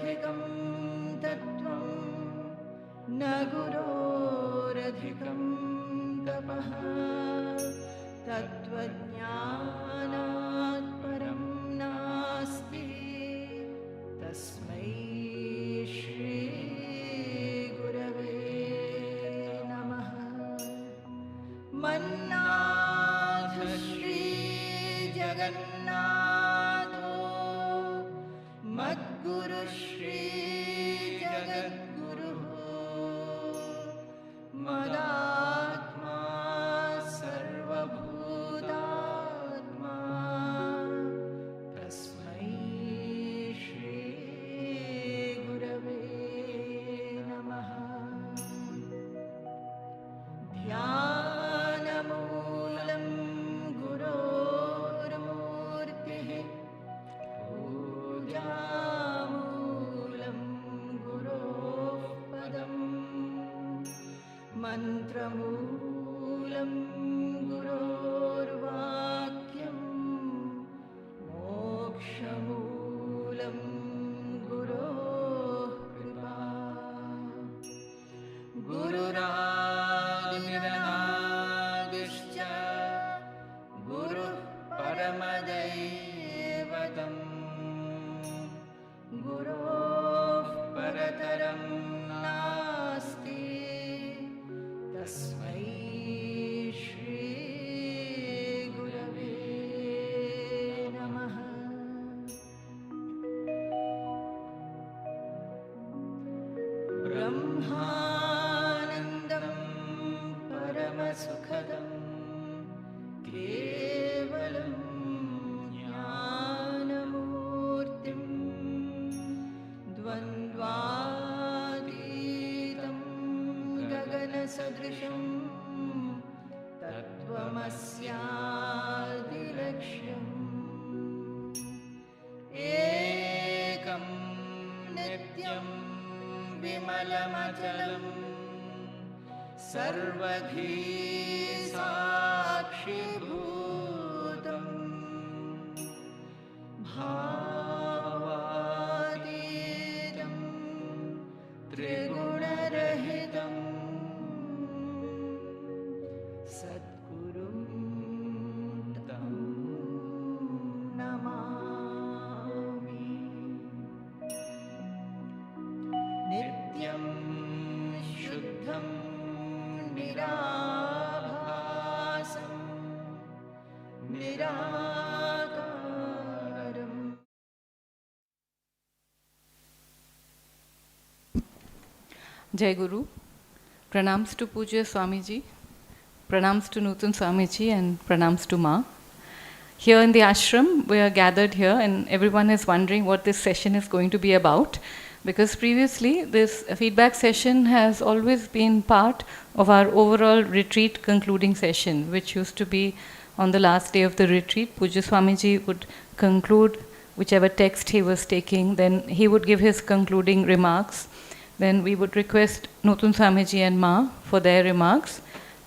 गुरोरधिकं तत्त्वं न गुरोरधिकं तपः तत्त्वज्ञानात् परं नास्ति तस्मै श्री गुरवे नमः। मन्नाथ श्री जगन्नाथो मद्गुरु श्री जगद्गुरुः मदात्मा सर्वभूतात्मा तस्मै श्री गुरवे नमः। ध्यानमूलं गुरोर्मूर्तिः पूजामूलं गुरोः पदम् मन्त्रमूलं गुरोर्वाक्यं मोक्षमूलं गुरोः कृपा। गुरुरादिरनादिश्च गुरुः परमदैवतं गुरोः परतरं नास्ति तस्मै श्री गुरवे नमः। ब्रह्मानन्दं परमसुखदं केवलं ज्ञानमूर्तिं द्वन्द्वातीतं गगनसदृशं तत्त्वमस्यादिलक्ष्यम् एकं नित्यं विमलमचलं सर्वधी साक्षिभूतं भावातीतं त्रिगुणरहितं सद्गुरुं तं नमामि। नित्यं शुद्धं निराभासं निराकारम्। Jai Guru. Pranams to Pujya Swamiji, pranams to Nutan Swamiji, and pranams to Ma. Here in the ashram, we are gathered here, and everyone is wondering what this session is going to be about, because previously this feedback session has always been part of our overall retreat concluding session, which used to be on the last day of the retreat. Pujya Swamiji would conclude whichever text he was taking, then he would give his concluding remarks. Then we would request Nutun Swamiji and Ma for their remarks.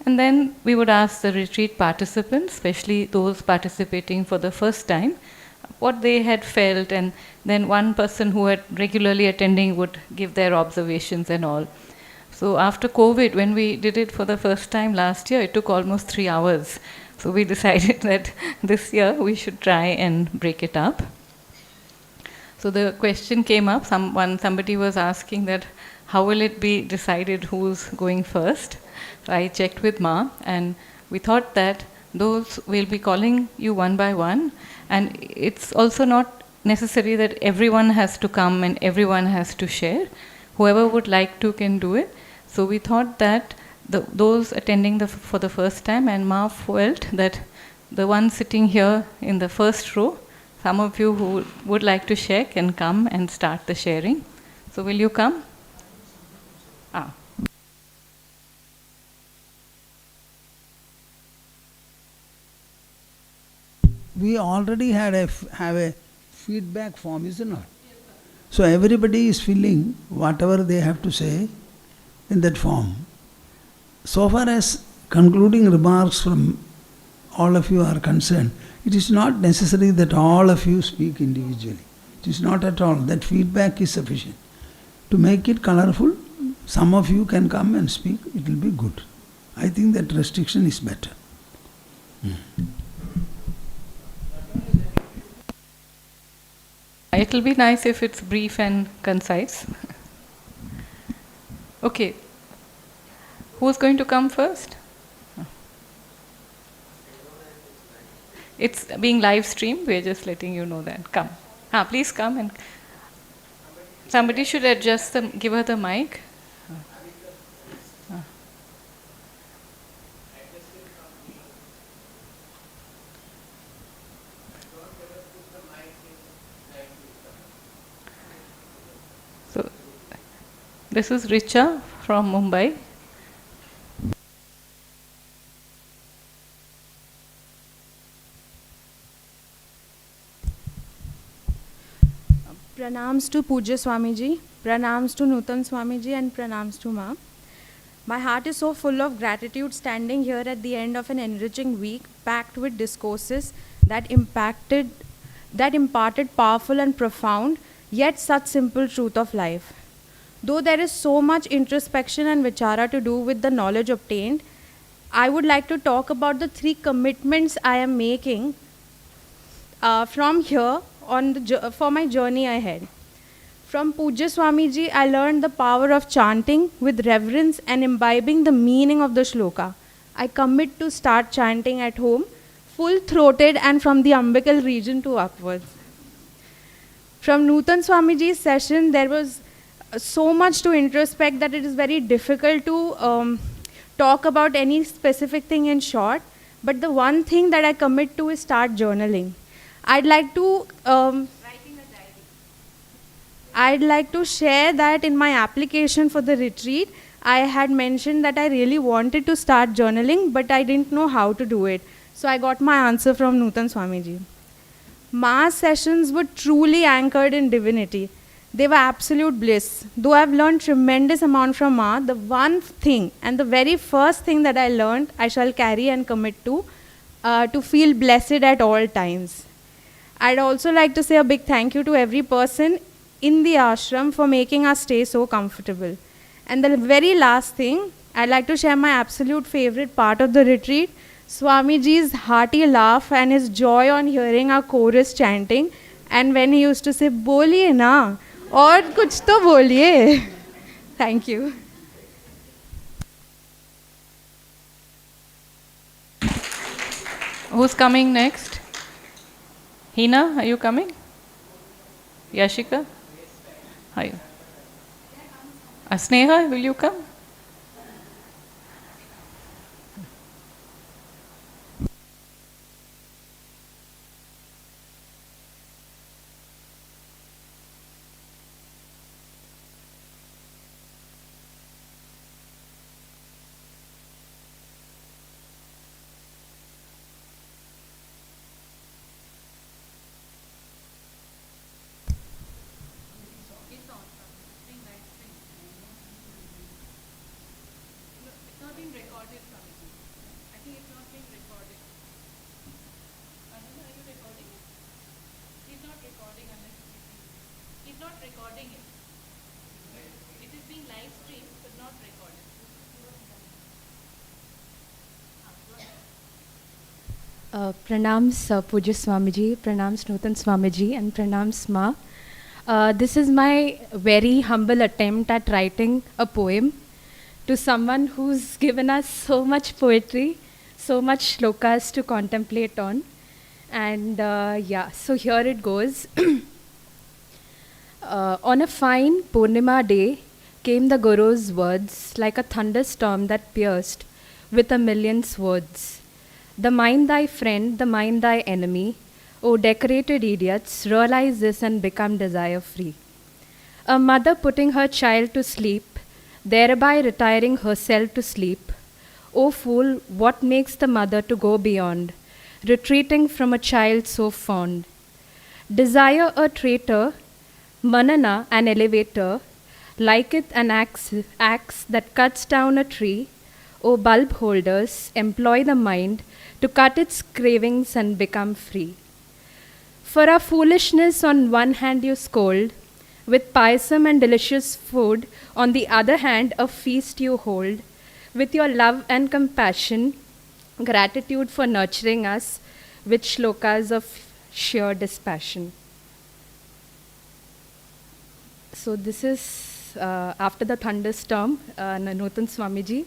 And then we would ask the retreat participants, especially those participating for the first time, what they had felt. And then one person who had regularly attending would give their observations and all. So after COVID, when we did it for the first time last year, it took almost 3 hours. So we decided that this year we should try and break it up. So the question came up, somebody was asking that how will it be decided who's going first? So I checked with Ma, and we thought that those will be calling you one by one, and it's also not necessary that everyone has to come and everyone has to share. Whoever would like to can do it. So we thought that those attending for the first time, and Ma felt that the one sitting here in the first row, some of you who would like to share can come and start the sharing. So will you come? We already have a feedback form, is it not? So everybody is filling whatever they have to say in that form. So far as concluding remarks from all of you are concerned, it is not necessary that all of you speak individually. It is not at all. That feedback is sufficient. To make it colorful, some of you can come and speak, it will be good. I think that restriction is better. It will be nice if it's brief and concise. Okay. Who's going to come first? It's being live streamed, we're just letting you know that. Come. Please come and somebody should adjust give her the mic. So, this is Richa from Mumbai. Pranams to Pujya Swamiji, pranams to Nutan Swamiji, and pranams to Ma. My heart is so full of gratitude standing here at the end of an enriching week packed with discourses that imparted powerful and profound, yet such simple truth of life. Though there is so much introspection and vichara to do with the knowledge obtained, I would like to talk about the 3 commitments I am making from here for my journey ahead. From Pujya Swamiji, I learned the power of chanting with reverence and imbibing the meaning of the shloka. I commit to start chanting at home, full-throated and from the umbilical region to upwards. From Nutan Swamiji's session, there was so much to introspect that it is very difficult to talk about any specific thing in short, but the one thing that I commit to is start journaling. I'd like to share that in my application for the retreat, I had mentioned that I really wanted to start journaling, but I didn't know how to do it. So I got my answer from Nutan Swamiji. Ma's sessions were truly anchored in divinity. They were absolute bliss. Though I've learned tremendous amount from Ma, the one thing and the very first thing that I learned, I shall carry and commit to feel blessed at all times. I'd also like to say a big thank you to every person in the ashram for making us stay so comfortable. And the very last thing, I'd like to share my absolute favorite part of the retreat, Swamiji's hearty laugh and his joy on hearing our chorus chanting, and when he used to say, "Boliye na, aur kuch to boliye." Thank you. Who's coming next? Hina, are you coming? Yashika? Hi. Sneha, will you come? Pranams Pujya Swamiji, pranams Nutan Swamiji, and pranams Ma. This is my very humble attempt at writing a poem to someone who's given us so much poetry, so much shlokas to contemplate on. And so here it goes. On a fine Purnima day came the Guru's words like a thunderstorm that pierced with a million swords. The mind thy friend, the mind thy enemy. O decorated idiots, realize this and become desire free. A mother putting her child to sleep, thereby retiring herself to sleep. O fool, what makes the mother to go beyond, retreating from a child so fond? Desire a traitor, manana an elevator, liketh an axe that cuts down a tree. O bulb holders, employ the mind to cut its cravings and become free. For our foolishness on one hand you scold, with payasam and delicious food, on the other hand a feast you hold, with your love and compassion, gratitude for nurturing us, with shlokas of sheer dispassion. So this is after the thunderstorm, Nutan Swamiji.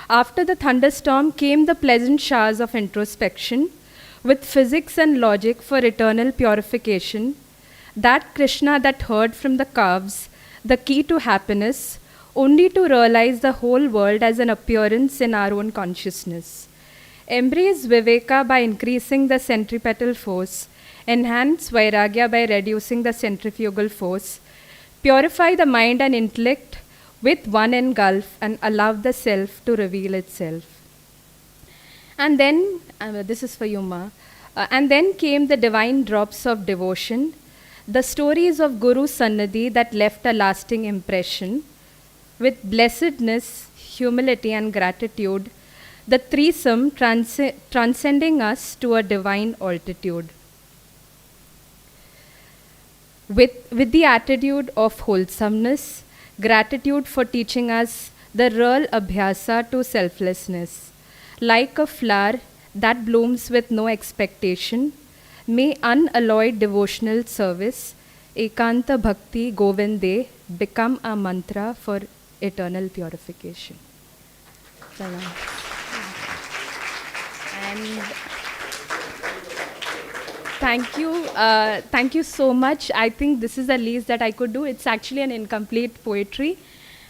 After the thunderstorm came the pleasant showers of introspection, with physics and logic for eternal purification. That Krishna that heard from the calves, the key to happiness, only to realize the whole world as an appearance in our own consciousness. Embrace Viveka by increasing the centripetal force, enhance Vairagya by reducing the centrifugal force, purify the mind and intellect with one engulf, and allow the self to reveal itself. And then, this is for you, Ma. And then came the divine drops of devotion, the stories of Guru Sannadhi that left a lasting impression. With blessedness, humility, and gratitude, the threesome transcending us to a divine altitude. With the attitude of wholesomeness, gratitude for teaching us the real abhyasa to selflessness. Like a flower that blooms with no expectation, may unalloyed devotional service, Ekanta Bhakti Govinde, become a mantra for eternal purification. Salam. And thank you so much. I think this is the least that I could do. It's actually an incomplete poetry.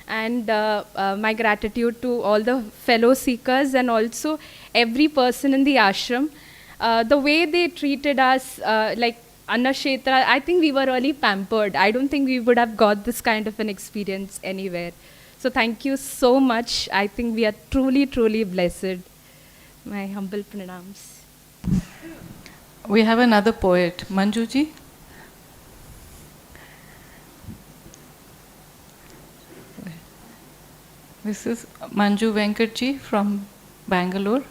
And my gratitude to all the fellow seekers and also every person in the ashram. The way they treated us, like Anna Kshetra, I think we were really pampered. I don't think we would have got this kind of an experience anywhere. So thank you so much. I think we are truly, truly blessed. My humble pranams. We have another poet, Manjuji. This is Manju Venkatji from Bangalore.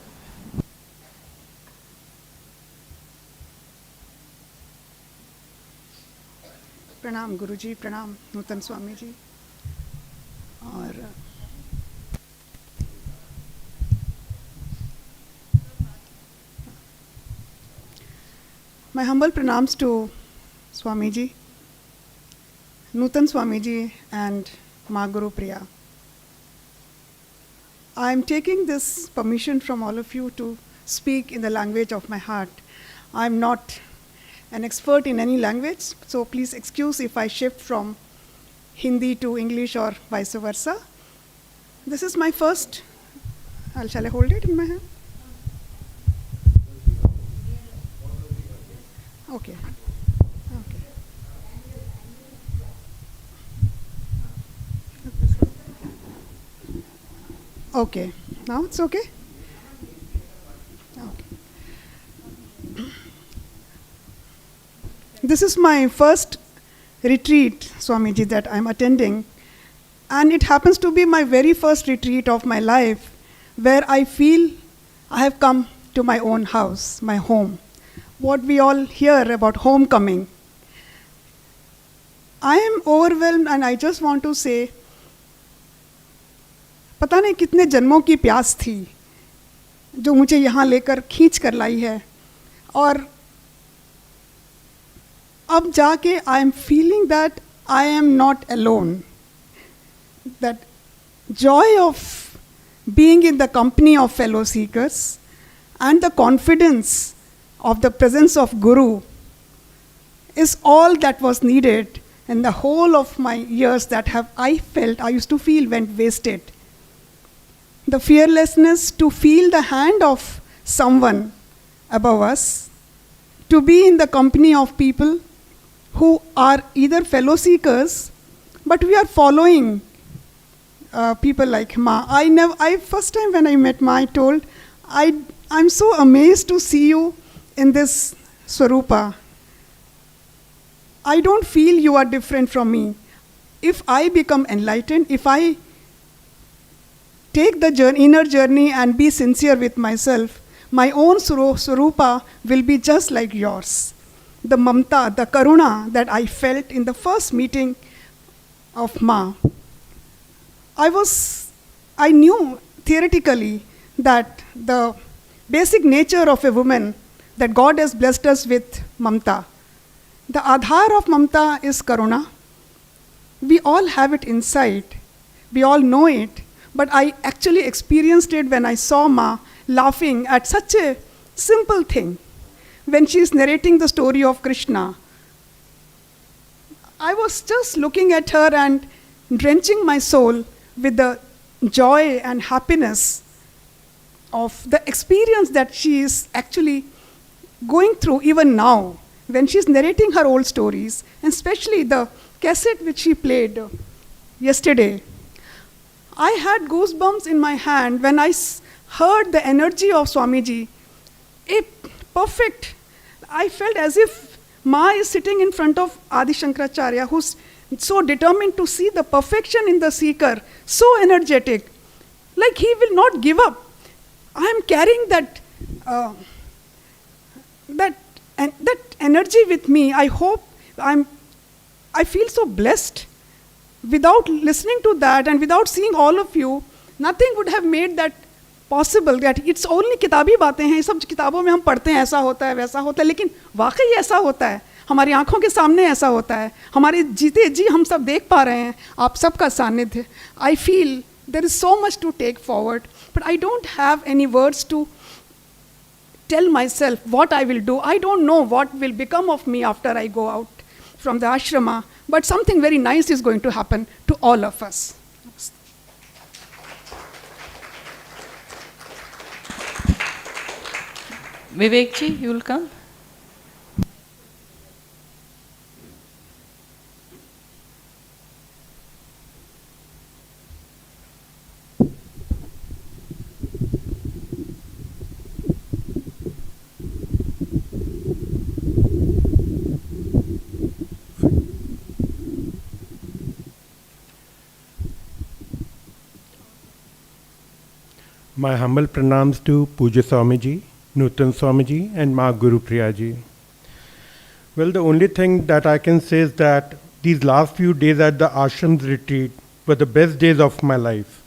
प्रणाम गुरुजी, प्रणाम नूतन स्वामी जी. और my humble pranams to Swami ji, Nutan Swami ji and Ma Guru Priya. I am taking this permission from all of you to speak in the language of my heart. I am not an expert in any language, so please excuse if I shift from Hindi to English or vice versa. This is my first, shall I hold it in my hand? Okay. Okay. Now it's okay? Okay. This is my first retreat, Swamiji, that I'm attending. And it happens to be my very first retreat of my life, where I feel I have come to my own house, my home. What we all hear about homecoming. I am overwhelmed and I just want to say, पता नहीं कितने जन्मों की प्यास थी जो मुझे यहाँ लेकर खींच कर लाई है, और अब जाके I am feeling that I am not alone. That joy of being in the company of fellow seekers and the confidence of the presence of Guru is all that was needed in the whole of my years that I used to feel went wasted. The fearlessness to feel the hand of someone above us, to be in the company of people who are either fellow seekers, but we are following people like Ma. First time when I met Ma, I told, I'm so amazed to see you in this Swarupa. I don't feel you are different from me. If I become enlightened, if I take the inner journey and be sincere with myself, my own Swarupa will be just like yours. the mamta, the karuna that I felt in the first meeting of Ma. I knew theoretically that the basic nature of a woman, that God has blessed us with mamta. The adhar of mamta is karuna. We all have it inside. We all know it. But I actually experienced it when I saw Ma laughing at such a simple thing. When she is narrating the story of Krishna, I was just looking at her and drenching my soul with the joy and happiness of the experience that she is actually going through even now, when she is narrating her old stories, and especially the cassette which she played yesterday. I had goosebumps in my hand when I heard the energy of Swamiji. I felt as if Ma is sitting in front of Adi Shankaracharya, who's so determined to see the perfection in the seeker, so energetic, like he will not give up. I am carrying that energy with me. I feel so blessed. Without listening to that and without seeing all of you, nothing would have made that possible. That it's only किताबी बातें हैं, सब किताबों में हम पढ़ते हैं ऐसा होता है वैसा होता है, लेकिन वाकई ऐसा होता है, हमारी आंखों के सामने ऐसा होता है, हमारे जीते जी हम सब देख पा रहे हैं आप सबका सानिध्य. I feel there is so much to take forward, but I don't have any words to tell myself what I will do. I don't know what will become of me after I go out from the ashrama, but something very nice is going to happen to all of us. Vivekji, you will come. My humble pranams to Pujya Swamiji, Nutan Swamiji and Ma Guru Priyaji. Well, the only thing that I can say is that these last few days at the ashram's retreat were the best days of my life.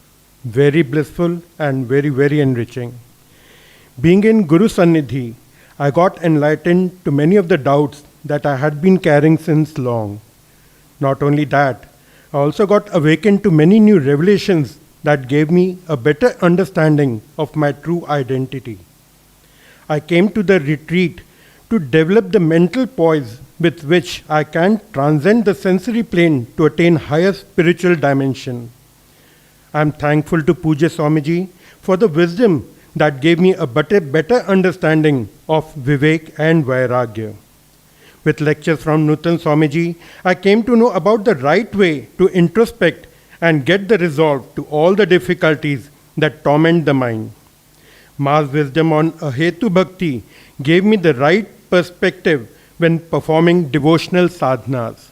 Very blissful and very, very enriching. Being in Guru Sannidhi, I got enlightened to many of the doubts that I had been carrying since long. Not only that, I also got awakened to many new revelations that gave me a better understanding of my true identity. I came to the retreat to develop the mental poise with which I can transcend the sensory plane to attain higher spiritual dimension. I am thankful to Pujya Swamiji for the wisdom that gave me a better understanding of Vivek and Vairagya. With lectures from Nutan Swamiji, I came to know about the right way to introspect and get the resolve to all the difficulties that torment the mind. Ma's wisdom on Ahetu Bhakti gave me the right perspective when performing devotional sadhanas.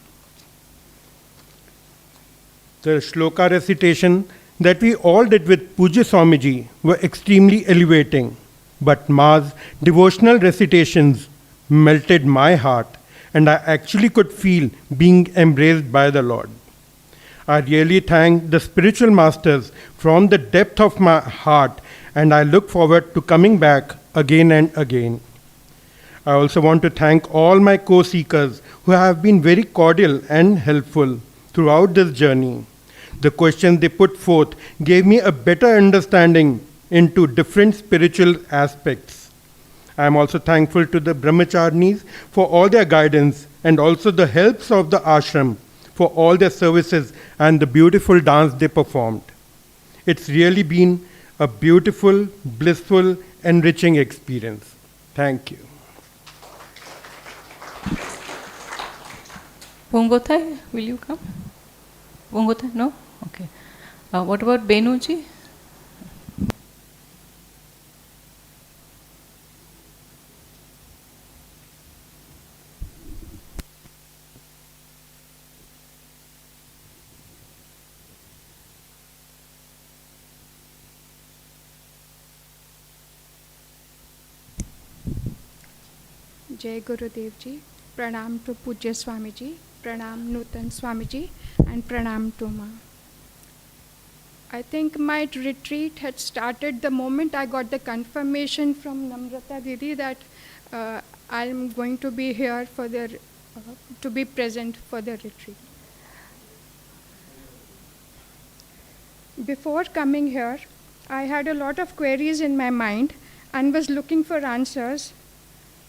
The shloka recitation that we all did with Pujya Swamiji were extremely elevating, but Ma's devotional recitations melted my heart and I actually could feel being embraced by the Lord. I really thank the spiritual masters from the depth of my heart, and I look forward to coming back again and again. I also want to thank all my co-seekers who have been very cordial and helpful throughout this journey. The questions they put forth gave me a better understanding into different spiritual aspects. I am also thankful to the brahmacharinis for all their guidance and also the helps of the ashram for all their services and the beautiful dance they performed. It's really been a beautiful, blissful, enriching experience. Thank you. Pungotai, will you come? Pungotai, no? Okay. What about Benuji? Jai Gurudev Ji. Pranam to Pujya Swamiji, Pranam Nutan Swamiji, and Pranam to Ma. I think my retreat had started the moment I got the confirmation from Namrata Didi that I'm going to be here for to be present for the retreat. Before coming here, I had a lot of queries in my mind and was looking for answers.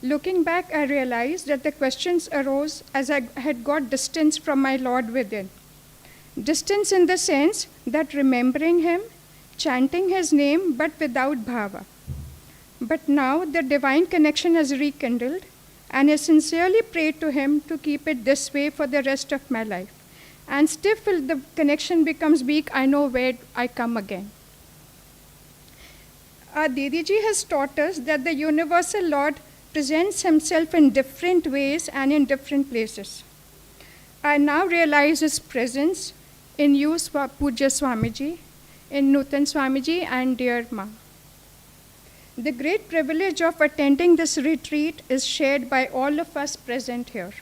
Looking back, I realized that the questions arose as I had got distance from my Lord within. Distance in the sense that remembering Him, chanting His name, but without bhava. But now the divine connection has rekindled, and I sincerely pray to Him to keep it this way for the rest of my life. And still, if the connection becomes weak, I know where I come again. Our Didiji has taught us that the Universal Lord presents Himself in different ways and in different places. I now realize His presence in you, Pujya Swamiji, in Nutan Swamiji, and dear Ma. The great privilege of attending this retreat is shared by all of us present here.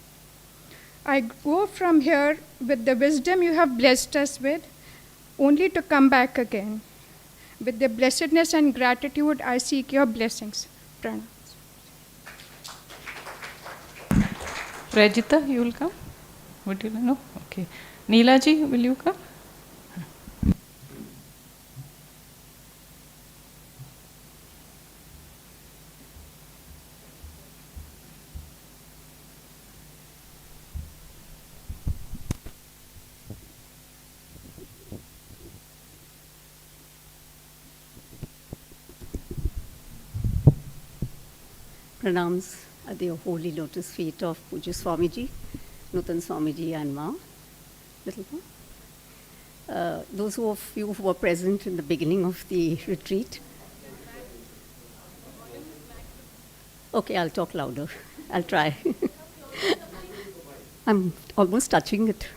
I go from here with the wisdom you have blessed us with, only to come back again. With the blessedness and gratitude, I seek your blessings. Pranam. Rajita, you will come? Would you know? Okay. Neelaji, will you come? Pranams at the holy lotus feet of Pujya Swamiji, Nutan Swamiji and Ma. Little more. Those of you who were present in the beginning of the retreat. Okay, I'll talk louder. I'll try. I'm almost touching it.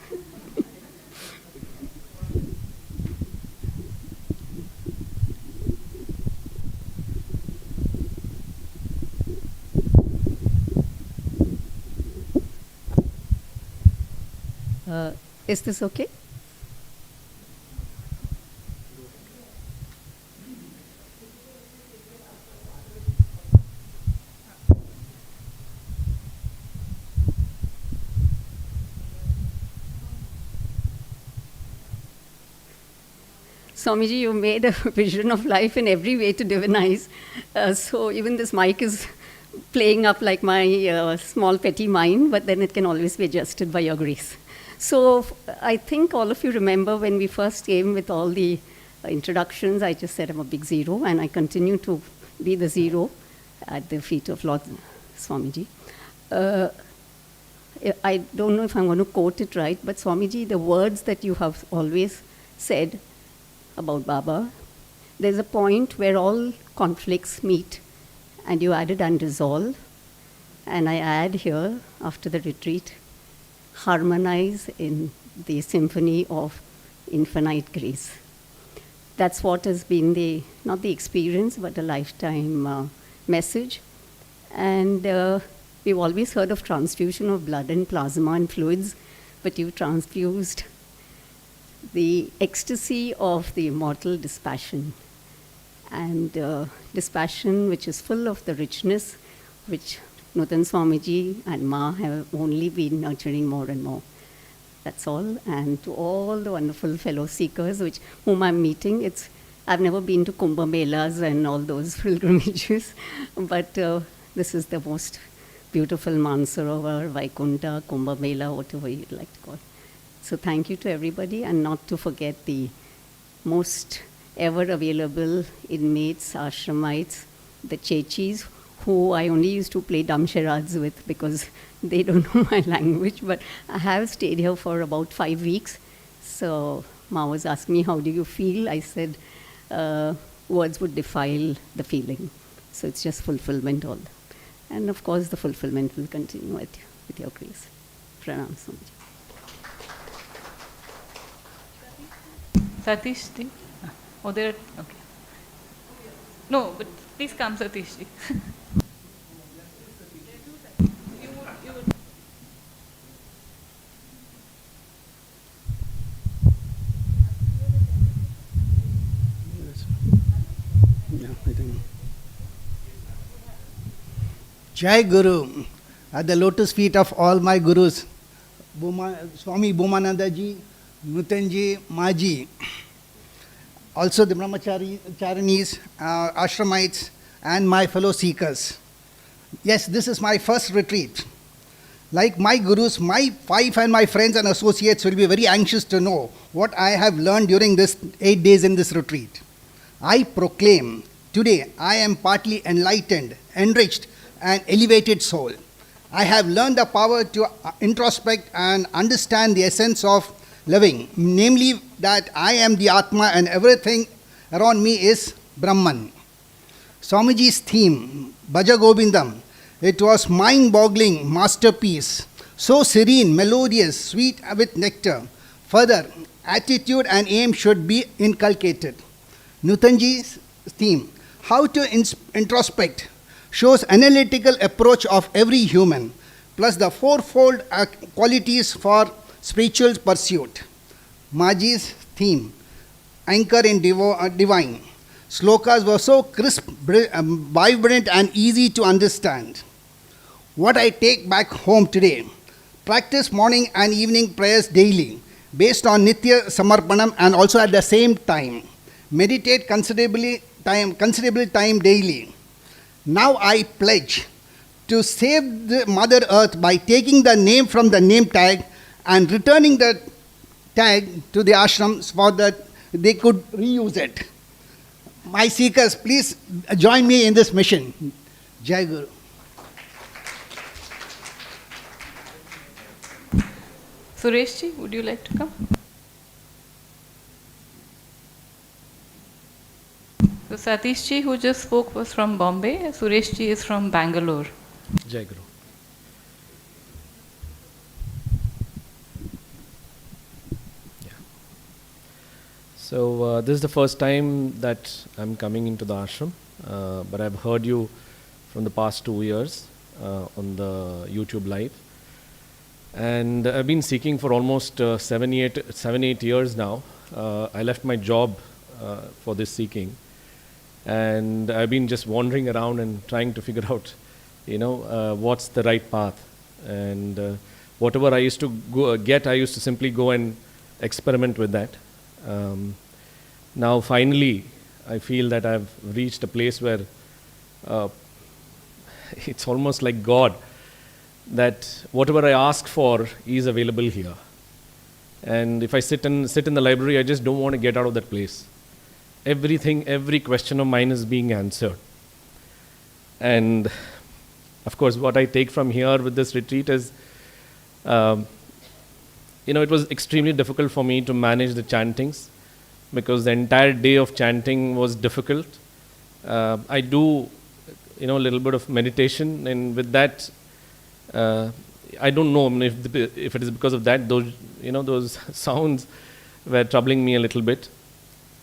Is this okay? Swamiji, you made a vision of life in every way to divinize. So even this mic is playing up like my small petty mind, but then it can always be adjusted by your grace. So I think all of you remember when we first came with all the introductions, I just said I'm a big zero, and I continue to be the zero at the feet of Lord Swamiji. I don't know if I'm going to quote it right, but Swamiji, the words that you have always said about Baba, there's a point where all conflicts meet, and you added and resolve, and I add here, after the retreat, harmonize in the symphony of infinite grace. That's what has been not the experience, but a lifetime message. And we've always heard of transfusion of blood and plasma and fluids, but you transfused the ecstasy of the immortal dispassion. And dispassion which is full of the richness which Nutan Swamiji and Ma have only been nurturing more and more. That's all. And to all the wonderful fellow seekers whom I'm meeting, I've never been to Kumbh Melas and all those pilgrimages, but this is the most beautiful Mansarovar, Vaikunta, Kumbh Mela, whatever you'd like to call it. So thank you to everybody, and not to forget the most ever available inmates, ashramites, the chechis, who I only used to play dumb charades with because they don't know my language, but I have stayed here for about 5 weeks. So Ma was asking me, how do you feel? I said, words would defile the feeling. So it's just fulfillment all. And of course the fulfillment will continue with your grace. Pranam Swamiji. Satish ji? Oh, there. Okay. No, but please come, Satish ji. Jai Guru, at the lotus feet of all my gurus, Swami Bhumananda ji, Nutanji, Maji, also the Brahmacharinis, Ashramites, and my fellow seekers. Yes, this is my first retreat. Like my gurus, my wife and my friends and associates will be very anxious to know what I have learned during this 8 days in this retreat. I proclaim, today I am partly enlightened, enriched, and elevated soul. I have learned the power to introspect and understand the essence of living, namely that I am the Atma and everything around me is Brahman. Swamiji's theme, Bhaja Govindam, it was mind-boggling masterpiece, so serene, melodious, sweet with nectar. Further, attitude and aim should be inculcated. Nutanji's theme, how to introspect, shows analytical approach of every human, plus the fourfold qualities for spiritual pursuit. Maji's theme, anchor in divine. Slokas were so crisp, vibrant and easy to understand. What I take back home today, practice morning and evening prayers daily, based on Nitya Samarpanam, and also at the same time, meditate considerable time daily. Now I pledge to save the Mother Earth by taking the name from the name tag and returning the tag to the ashrams for that they could reuse it. My seekers, please join me in this mission. Jai Guru. Sureshji, would you like to come? So Satishji, who just spoke, was from Bombay. Sureshji is from Bangalore. Jai Guru. Yeah. So this is the first time that I'm coming into the ashram, but I've heard you from the past 2 years on the YouTube live. And I've been seeking for almost 7-8 years now. I left my job for this seeking, and I've been just wandering around and trying to figure out, what's the right path. And whatever I used to get, I used to simply go and experiment with that. Now finally, I feel that I've reached a place where it's almost like God, that whatever I ask for is available here. And if I sit in the library, I just don't want to get out of that place. Every question of mine is being answered. And of course, what I take from here with this retreat is, it was extremely difficult for me to manage the chantings, because the entire day of chanting was difficult. I do, a little bit of meditation, and with that, I don't know if it is because of that, those sounds were troubling me a little bit.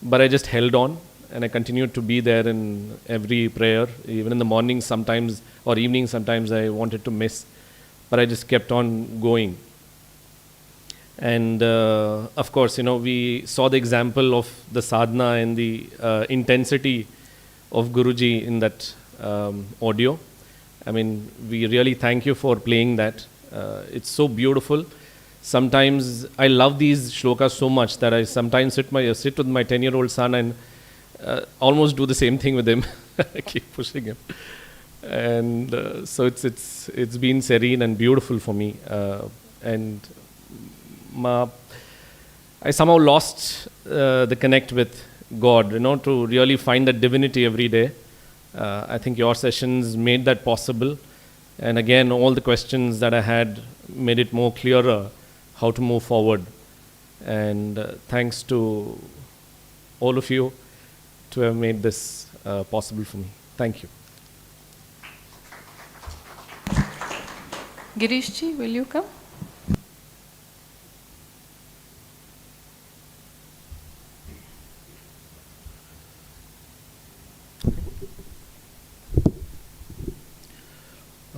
But I just held on, and I continued to be there in every prayer. Even in the morning sometimes, or evening sometimes, I wanted to miss. But I just kept on going. And of course, we saw the example of the sadhana and the intensity of Guruji in that audio. I mean, we really thank you for playing that. It's so beautiful. Sometimes I love these shlokas so much that I sometimes sit with my 10-year-old son and almost do the same thing with him. I keep pushing him. And so it's been serene and beautiful for me. And I somehow lost the connect with God, to really find that divinity every day. I think your sessions made that possible. And again, all the questions that I had made it more clearer how to move forward. And thanks to all of you to have made this possible for me. Thank you. Girishji, will you come?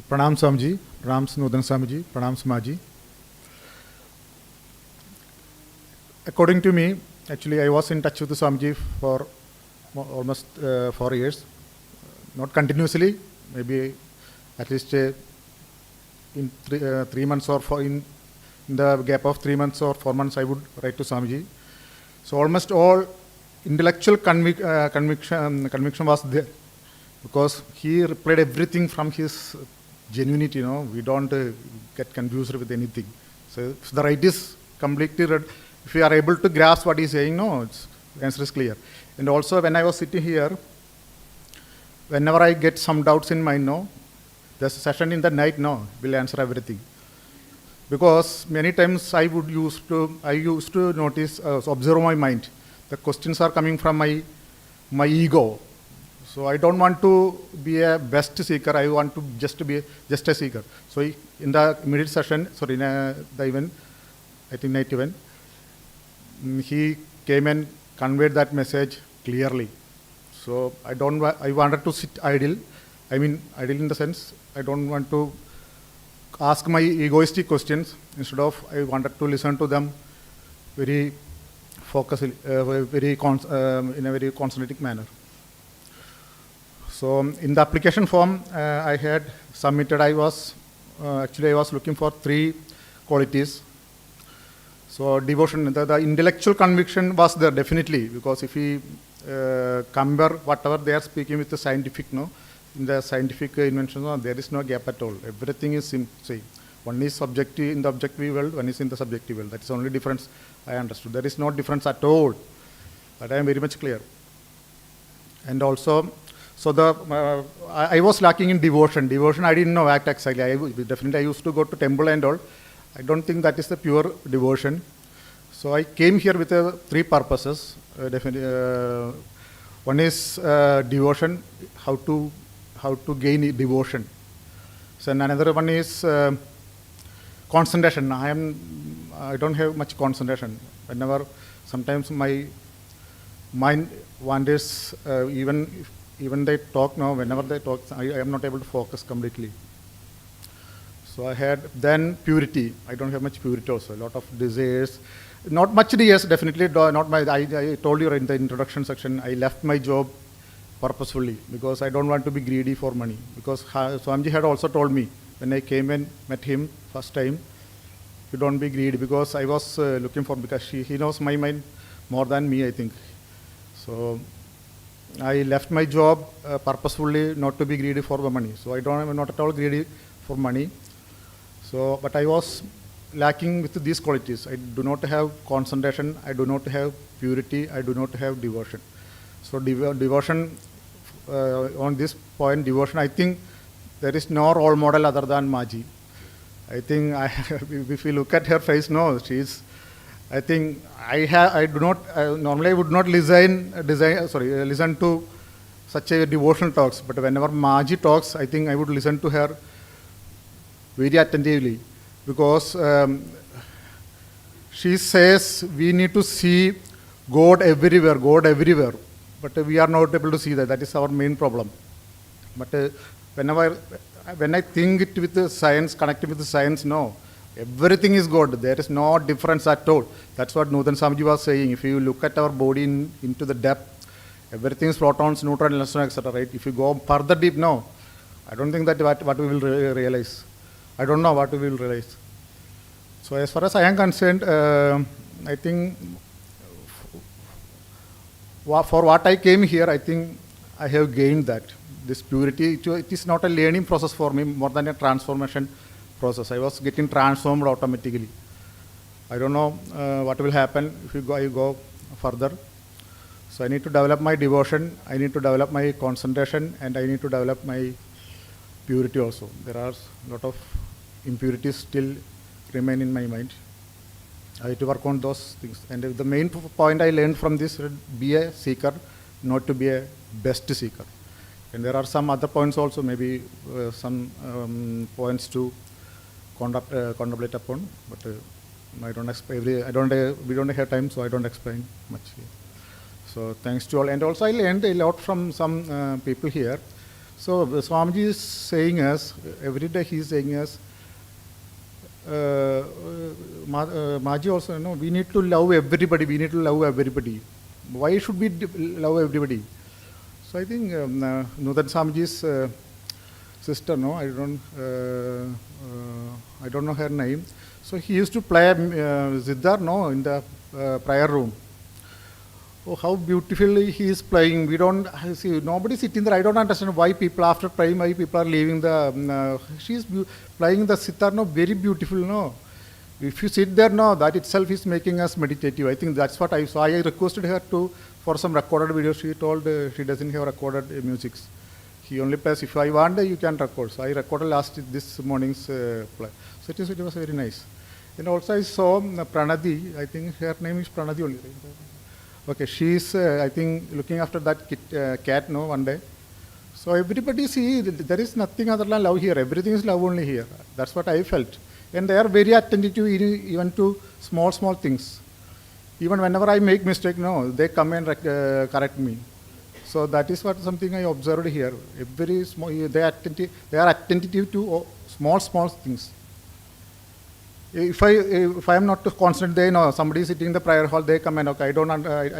Pranam Swamiji, Pranam Nutan Swamiji, Pranam Smaji. According to me, actually I was in touch with the Swamiji for almost 4 years. Not continuously, maybe at least in 3 months or in the gap of 3 months or 4 months, I would write to Swamiji. So almost all intellectual conviction was there, because he replied everything from his genuinity. We don't get confused with anything. So if the right is completely read, if we are able to grasp what he's saying, the answer is clear. And also when I was sitting here, whenever I get some doubts in mind, there's a session in the night, will answer everything. Because many times I used to notice, observe my mind. The questions are coming from my ego. So I don't want to be a best seeker. I want to just be just a seeker. So in the immediate session, in the event, I think night event, he came and conveyed that message clearly. So I wanted to sit idle. I mean idle in the sense I don't want to ask my egoistic questions. Instead of, I wanted to listen to them very focused, in a very concentrated manner. So in the application form I had submitted, I was looking for 3 qualities. So devotion, the intellectual conviction was there definitely, because if we compare whatever they are speaking with the scientific, in the scientific inventions, there is no gap at all. Everything is same. One is subjective in the objective world, one is in the subjective world. That is the only difference I understood. There is no difference at all. But I am very much clear. And also, so I was lacking in devotion. Devotion, I didn't know act exactly. I used to go to temple and all. I don't think that is the pure devotion. So I came here with 3 purposes. One is devotion, how to gain devotion. So another one is concentration. I don't have much concentration. Sometimes my mind wanders, even they talk now, whenever they talk, I am not able to focus completely. So I had then purity. I don't have much purity also. A lot of desires. Not much desires, definitely. I told you in the introduction section, I left my job purposefully because I don't want to be greedy for money. Because Swamiji had also told me when I came and met him first time, you don't be greedy, because I was looking for, because he knows my mind more than me, I think. So I left my job purposefully not to be greedy for the money. So I'm not at all greedy for money. So, but I was lacking with these qualities. I do not have concentration, I do not have purity, I do not have devotion. So devotion, on this point, devotion, I think there is no role model other than Maji. I think if you look at her face, I think normally I would not listen to such a devotional talks, but whenever Maji talks, I think I would listen to her very attentively, because she says we need to see God everywhere, but we are not able to see that. That is our main problem. But when I think it with the science, connected with the science, no, everything is God. There is no difference at all. That's what Nutan Swamiji was saying. If you look at our body into the depth, everything is protons, neutrons, electrons, etc. Right? If you go further deep, no, I don't think that what we will realize. I don't know what we will realize. So as far as I am concerned, I think for what I came here, I think I have gained that. This purity, it is not a learning process for me, more than a transformation process. I was getting transformed automatically. I don't know what will happen if I go further. So I need to develop my devotion, I need to develop my concentration, and I need to develop my purity also. There are a lot of impurities still remain in my mind. I have to work on those things. And the main point I learned from this, be a seeker, not to be a best seeker. And there are some other points also, maybe some points to contemplate upon, but we don't have time, so I don't explain much here. So thanks to all. And also I learned a lot from some people here. So Swamiji is saying us, every day he is saying us, Maji also, we need to love everybody. Why should we love everybody? So I think Nutan Swamiji is sister, no, I don't know her name. So he used to play zithar, no, in the prayer room. Oh, how beautifully he is playing. We don't see, nobody sitting there. I don't understand why people after praying, why people are leaving the. She is playing the sitar, no, very beautiful, no. If you sit there, no, that itself is making us meditative. I think that's what I saw. I requested her for some recorded videos. She told she doesn't have recorded music. He only plays. If I want, you can record. So I recorded this morning's play. So it was very nice. And also I saw Pranadi. I think her name is Pranadi only. Right? Okay, she's, I think, looking after that cat, no, one day. So everybody see, there is nothing other than love here. Everything is love only here. That's what I felt. And they are very attentive even to small things. Even whenever I make mistake, no, they come and correct me. So that is what something I observed here. Every small, they are attentive to small things. If I am not constant, they know somebody is sitting in the prayer hall. They come and okay, I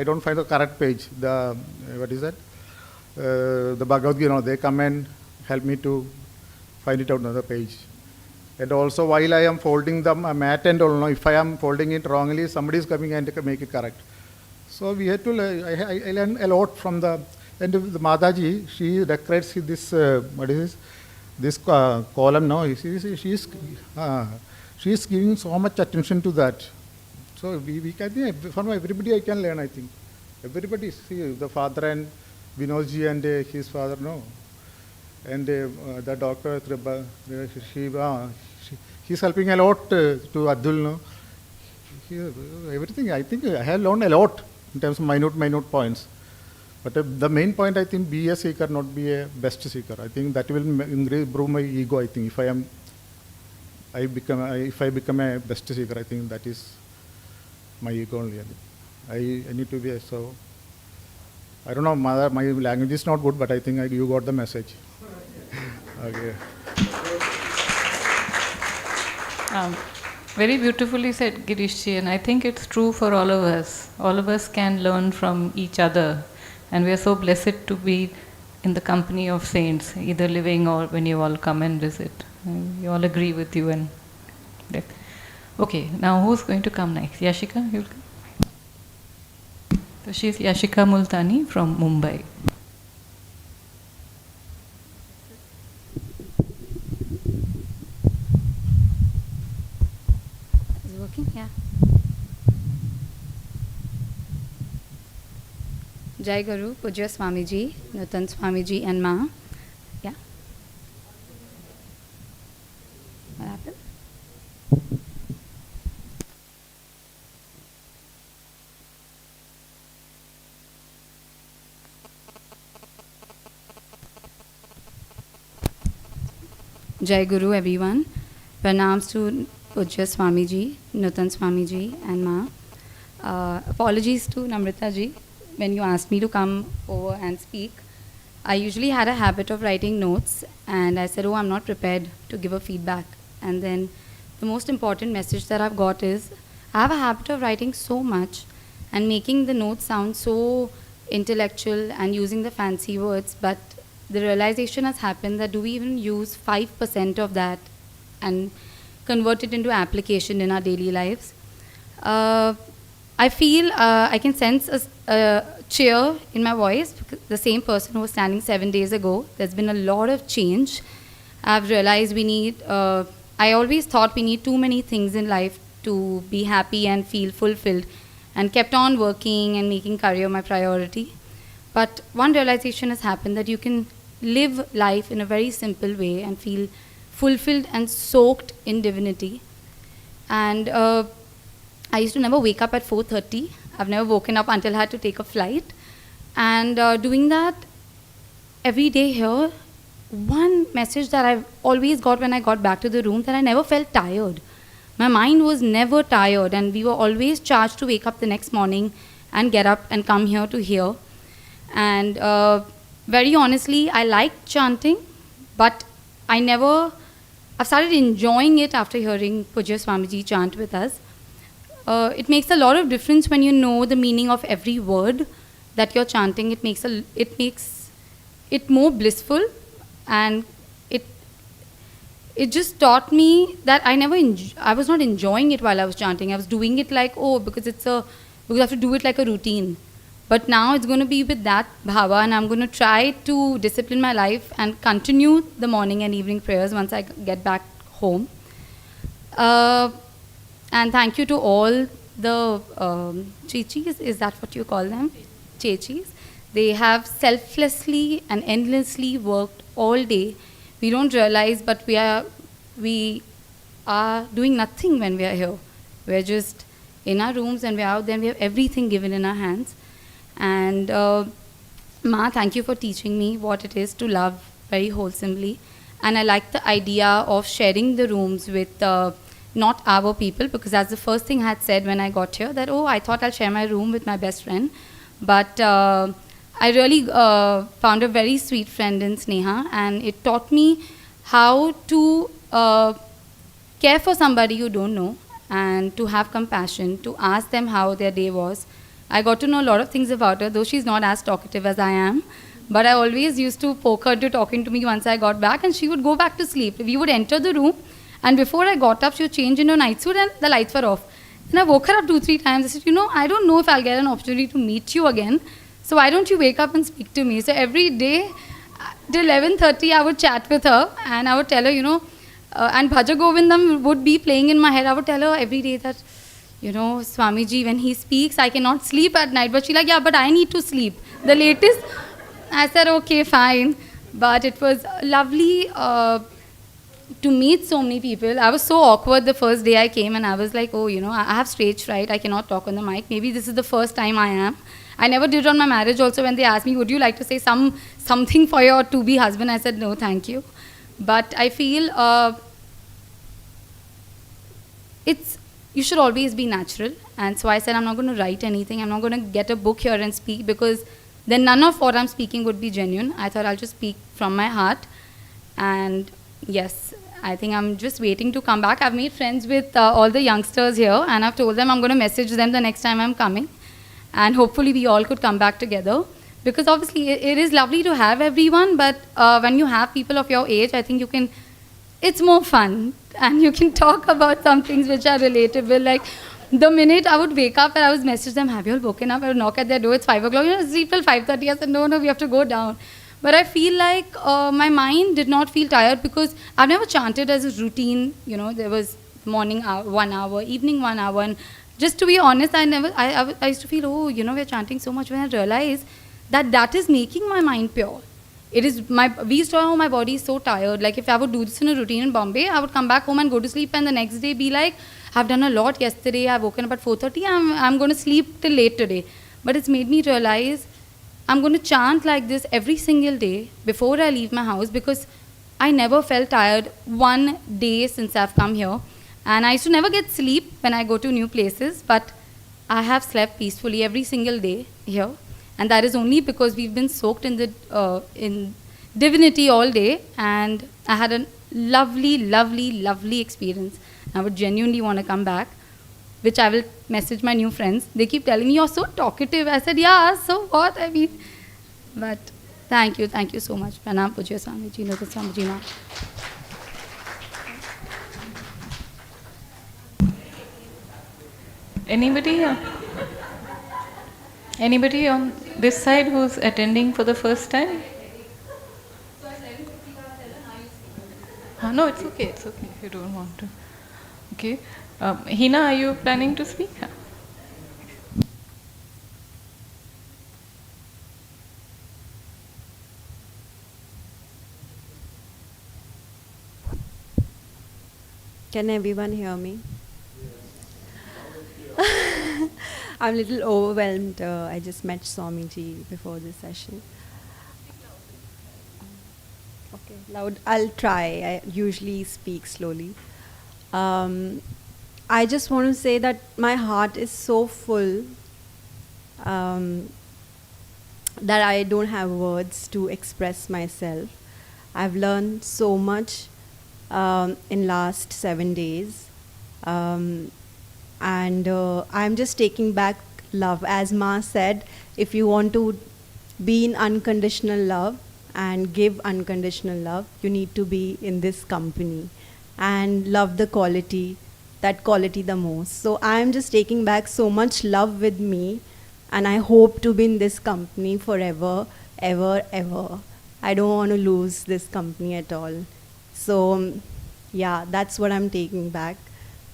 don't find the correct page. The what is that? The Bhagavad Gita. You know, they come and help me to find it out another page. And also while I am folding the mat and all, if I am folding it wrongly, somebody is coming and make it correct. So we had to. I learned a lot from the. And the Mataji, she decorates this. What is this? This column. No, she is giving so much attention to that. So we can, from everybody I can learn, I think. Everybody, see, the father and Vinodji and his father, no. And the doctor, he's helping a lot to Abdul, no. Everything, I think I have learned a lot in terms of minute points. But the main point, I think, be a seeker, not be a best seeker. I think that will improve my ego, I think, if I become a best seeker. I think that is my ego only. I need to be so. I don't know, mother, my language is not good, but I think you got the message. Okay. Very beautifully said, Girishji, and I think it's true for all of us. All of us can learn from each other, and we are so blessed to be in the company of saints, either living or when you all come and visit. We all agree with you. And okay, now who's going to come next? Yashika, you'll come. So she's Yashika Multani from Mumbai. Is it working? Yeah. Jai Guru, Pujya Swamiji, Nutan Swamiji and Ma. Yeah. What happened? Jai Guru, everyone. Pranams to Pujya Swamiji, Nutan Swamiji and Ma. Apologies to Namrita ji when you asked me to come over and speak. I usually had a habit of writing notes, and I said, oh, I'm not prepared to give a feedback. And then the most important message that I've got is, I have a habit of writing so much and making the notes sound so intellectual and using the fancy words, but the realization has happened that do we even use 5% of that and convert it into application in our daily lives? I feel I can sense a cheer in my voice, the same person who was standing 7 days ago. There's been a lot of change. I've realized we need, I always thought we need too many things in life to be happy and feel fulfilled, and kept on working and making career my priority. But one realization has happened that you can live life in a very simple way and feel fulfilled and soaked in divinity. And I used to never wake up at 4:30. I've never woken up until I had to take a flight. And doing that every day here, one message that I've always got when I got back to the room, that I never felt tired. My mind was never tired, and we were always charged to wake up the next morning and get up and come here to hear. And very honestly, I liked chanting, but I've started enjoying it after hearing Pujya Swamiji chant with us. It makes a lot of difference when you know the meaning of every word that you're chanting. It makes it more blissful, and it just taught me that I was not enjoying it while I was chanting. I was doing it like, because I have to do it like a routine. But now it's going to be with that bhava, and I'm going to try to discipline my life and continue the morning and evening prayers once I get back home. And thank you to all the chichis, is that what you call them? Chechis. They have selflessly and endlessly worked all day. We don't realize, but we are doing nothing when we are here. We're just in our rooms and we're out there and we have everything given in our hands. And Ma, thank you for teaching me what it is to love very wholesomely. And I like the idea of sharing the rooms with not our people, because that's the first thing I had said when I got here, that, I thought I'll share my room with my best friend. But I really found a very sweet friend in Sneha, and it taught me how to care for somebody you don't know, and to have compassion, to ask them how their day was. I got to know a lot of things about her, though she's not as talkative as I am. But I always used to poke her to talking to me once I got back, and she would go back to sleep. We would enter the room, and before I got up, she would change into a night suit and the lights were off. And I woke her up 2-3 times. I said, I don't know if I'll get an opportunity to meet you again, so why don't you wake up and speak to me? So every day, till 11:30, I would chat with her, and I would tell her, and Bhaja Govindam would be playing in my head. I would tell her every day that, Swamiji, when he speaks, I cannot sleep at night. But she's like, yeah, but I need to sleep. The latest, I said, okay, fine. But it was lovely to meet so many people. I was so awkward the first day I came, and I was like, I have stage fright. I cannot talk on the mic. Maybe this is the first time I am. I never did on my marriage also. When they asked me, would you like to say something for your to-be husband? I said, no, thank you. But I feel you should always be natural. And so I said, I'm not going to write anything. I'm not going to get a book here and speak, because then none of what I'm speaking would be genuine. I thought I'll just speak from my heart. And yes, I think I'm just waiting to come back. I've made friends with all the youngsters here, and I've told them I'm going to message them the next time I'm coming. And hopefully we all could come back together. Because obviously it is lovely to have everyone, but when you have people of your age, I think it's more fun. And you can talk about some things which are relatable. Like the minute I would wake up and I would message them, have you all woken up? I would knock at their door, it's 5 o'clock, sleep till 5:30. I said, no, we have to go down. But I feel like my mind did not feel tired, because I've never chanted as a routine. There was morning 1 hour, evening 1 hour. And just to be honest, I used to feel, we're chanting so much, when I realized that is making my mind pure. We used to know my body is so tired. Like if I would do this in a routine in Bombay, I would come back home and go to sleep, and the next day be like, I've done a lot yesterday, I've woken up at 4:30, I'm going to sleep till late today. But it's made me realize I'm going to chant like this every single day before I leave my house, because I never felt tired one day since I've come here. And I used to never get sleep when I go to new places, but I have slept peacefully every single day here. And that is only because we've been soaked in in divinity all day, and I had a lovely, lovely, lovely experience. I would genuinely want to come back, which I will message my new friends. They keep telling me, you're so talkative. I said, yeah, so what? But thank you so much. Pranam Pujya Swamiji, Nuthan Swamiji Ma. Anybody on this side who's attending for the first time? No, it's okay if you don't want to. Okay. Hina, are you planning to speak? Can everyone hear me? I'm a little overwhelmed. I just met Swamiji before this session. Okay, loud. I'll try. I usually speak slowly. I just want to say that my heart is so full that I don't have words to express myself. I've learned so much in last 7 days. And I'm just taking back love. As Ma said, if you want to be in unconditional love and give unconditional love, you need to be in this company. and love that quality the most. So I am just taking back so much love with me, and I hope to be in this company forever, ever, ever. I don't want to lose this company at all. So yeah, that's what I'm taking back.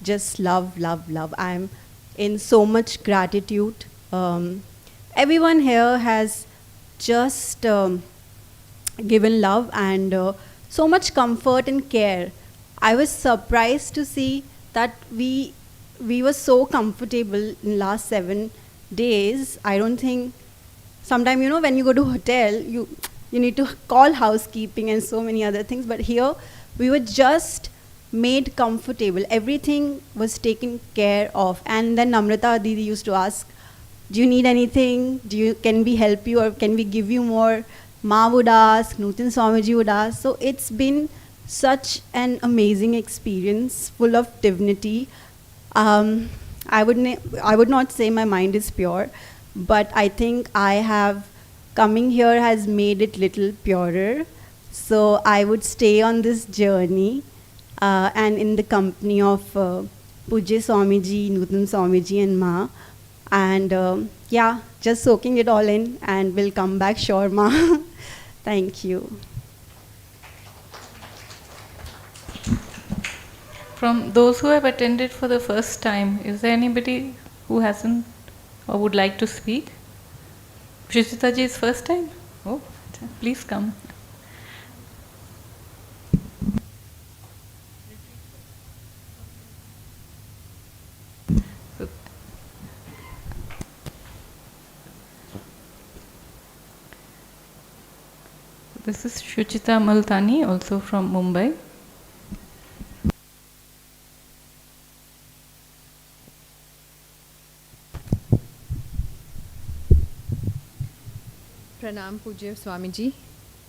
Just love, love, love. I'm in so much gratitude. Everyone here has just given love and so much comfort and care. I was surprised to see that we were so comfortable in last 7 days. I don't think, sometimes, you know, when you go to hotel, you need to call housekeeping and so many other things, but here we were just made comfortable. Everything was taken care of. And then Namrata Didi used to ask, do you need anything? Can we help you, or can we give you more? Ma would ask, Nutan Swamiji would ask. So it's been such an amazing experience, full of divinity. I would not say my mind is pure, but I think coming here has made it little purer. So I would stay on this journey and in the company of Pujya Swamiji, Nutan Swamiji and Ma. And yeah, just soaking it all in, and we'll come back, sure, Ma. Thank you. From those who have attended for the first time, is there anybody who hasn't or would like to speak? Shrishita ji is first time? Oh, please come. This is Shuchita Maltani, also from Mumbai. Pranam Pujya Swamiji,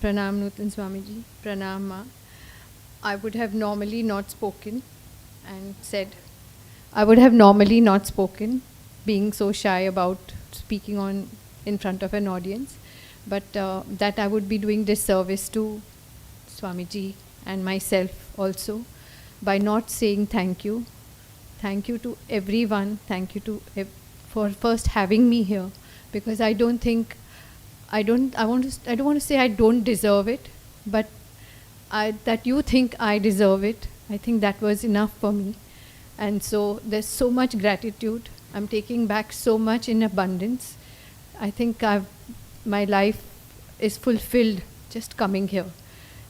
Pranam Nutan Swamiji, Pranam Ma. I would have normally not spoken and said, being so shy about speaking in front of an audience, but that I would be doing disservice to Swamiji and myself also by not saying thank you. Thank you to everyone. Thank you for first having me here, because I don't want to say I don't deserve it, but that you think I deserve it. I think that was enough for me. And so there's so much gratitude. I'm taking back so much in abundance. I think my life is fulfilled just coming here.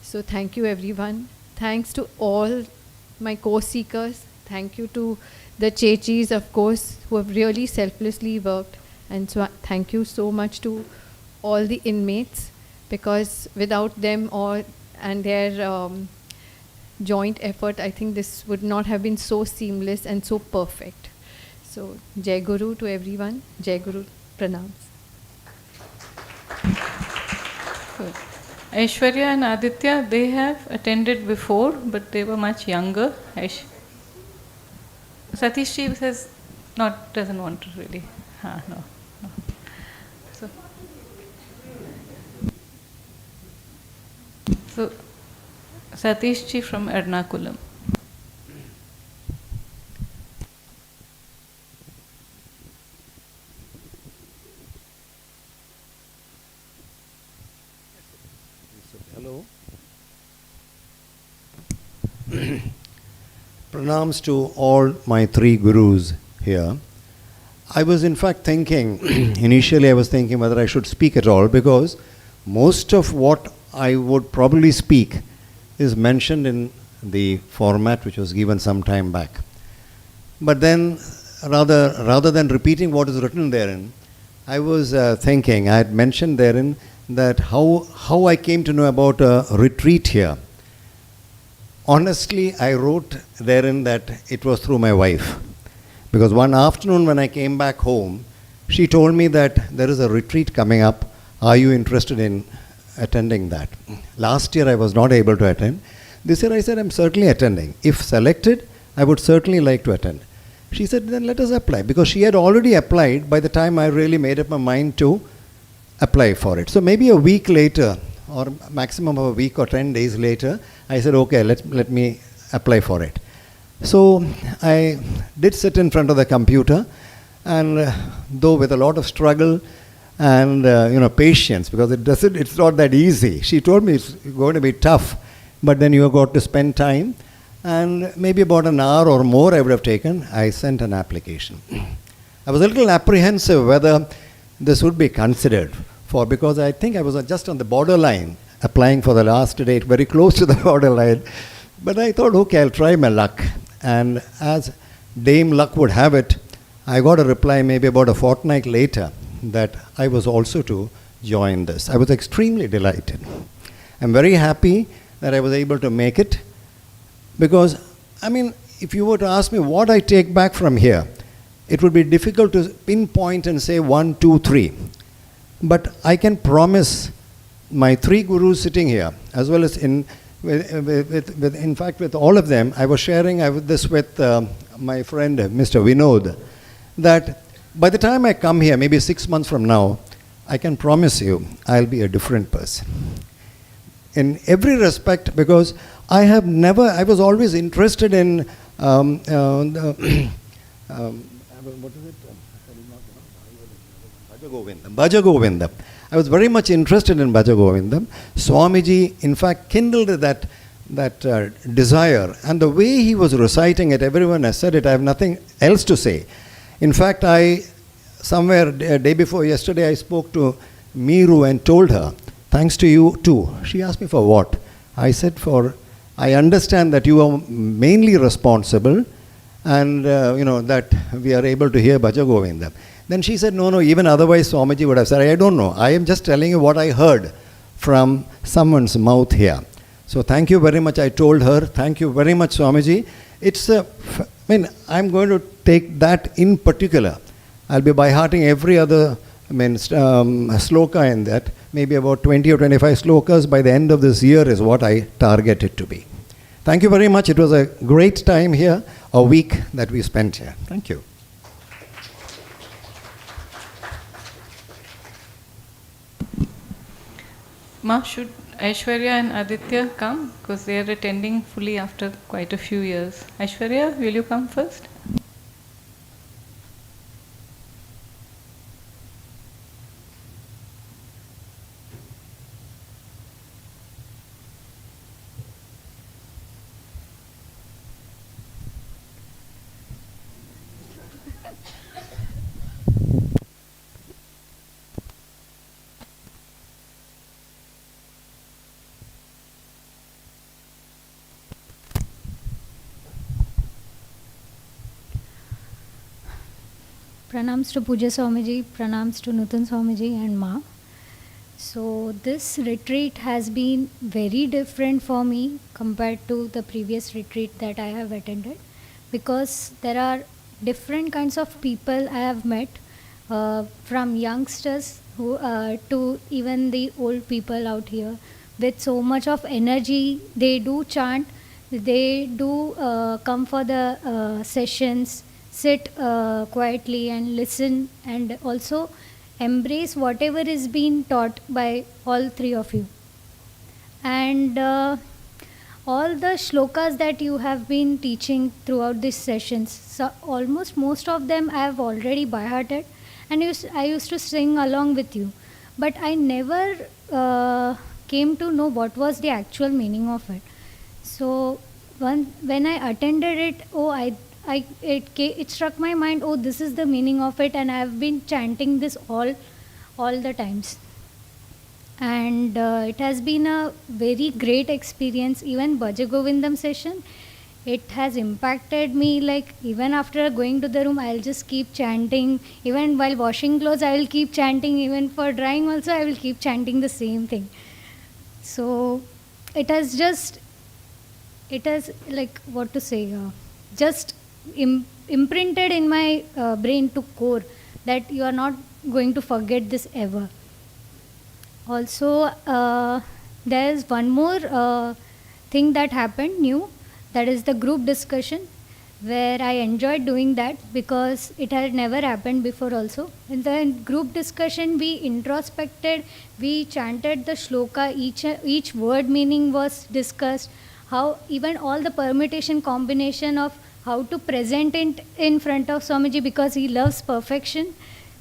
So thank you, everyone. Thanks to all my co-seekers. Thank you to the Chechis, of course, who have really selflessly worked. And so thank you so much to all the inmates, because without them and their joint effort, I think this would not have been so seamless and so perfect. So Jai Guru to everyone. Jai Guru, pranams. Aishwarya and Aditya, they have attended before, but they were much younger. Satish ji doesn't want to really. No. So Satish ji from Ernakulam. Hello. Pranams to all my 3 gurus here. I was in fact thinking, initially I was thinking whether I should speak at all, because most of what I would probably speak is mentioned in the format which was given some time back. But then, rather than repeating what is written therein, I was thinking, I had mentioned therein that how I came to know about a retreat here. Honestly, I wrote therein that it was through my wife. Because one afternoon when I came back home, she told me that there is a retreat coming up. Are you interested in attending that? Last year I was not able to attend. This year I said I'm certainly attending. If selected, I would certainly like to attend. She said then let us apply, because she had already applied by the time I really made up my mind to apply for it. So maybe a week later, or maximum of a week or 10 days later, I said okay, let me apply for it. So I did sit in front of the computer, and though with a lot of struggle and patience, because it's not that easy. She told me it's going to be tough, but then you have got to spend time, and maybe about an hour or more I would have taken. I sent an application. I was a little apprehensive whether this would be considered because I think I was just on the borderline, applying for the last date, very close to the borderline. But I thought, okay, I'll try my luck. And as Dame Luck would have it, I got a reply maybe about a fortnight later that I was also to join this. I was extremely delighted. I'm very happy that I was able to make it, because, if you were to ask me what I take back from here, it would be difficult to pinpoint and say 1, 2, 3. But I can promise my 3 gurus sitting here, as well as in fact with all of them, I was sharing this with my friend Mr. Vinod, that by the time I come here, maybe 6 months from now, I can promise you I'll be a different person. In every respect, because I was always interested in what is it? Bhaja Govindam. I was very much interested in Bhaja Govindam. Swamiji, in fact, kindled that desire. And the way he was reciting it, everyone has said it, I have nothing else to say. In fact, somewhere a day before yesterday, I spoke to Meeru and told her, thanks to you too. She asked me for what? I said, I understand that you are mainly responsible, and that we are able to hear Bhaja Govindam. Then she said, no, even otherwise Swamiji would have said, I don't know. I am just telling you what I heard from someone's mouth here. So thank you very much, I told her. Thank you very much, Swamiji. I'm going to take that in particular. I'll be by-hearting every other sloka in that. Maybe about 20 or 25 slokas by the end of this year is what I target it to be. Thank you very much. It was a great time here, a week that we spent here. Thank you. Ma, should Aishwarya and Aditya come? Because they are attending fully after quite a few years. Aishwarya, will you come first? Pranams to Puja Swamiji, pranams to Nutan Swamiji and Ma. So this retreat has been very different for me compared to the previous retreat that I have attended, because there are different kinds of people I have met, from youngsters to even the old people out here, with so much of energy. They do chant, they do come for the sessions, sit quietly and listen, and also embrace whatever is being taught by all 3 of you. And all the shlokas that you have been teaching throughout these sessions, so almost most of them I have already by-hearted, and I used to sing along with you. But I never came to know what was the actual meaning of it. So when I attended it, it struck my mind, this is the meaning of it, and I have been chanting this all the times. And it has been a very great experience. Even Bhaja Govindam session, it has impacted me. Like, even after going to the room, I'll just keep chanting. Even while washing clothes, I will keep chanting. Even for drying also, I will keep chanting the same thing. So it has like, what to say, just imprinted in my brain to core, that you are not going to forget this ever. Also, there is one more thing that happened new, that is the group discussion, where I enjoyed doing that because it had never happened before also. In the group discussion, we introspected, we chanted the shloka, each word meaning was discussed. how even all the permutation combination of how to present it in front of Swamiji, because he loves perfection.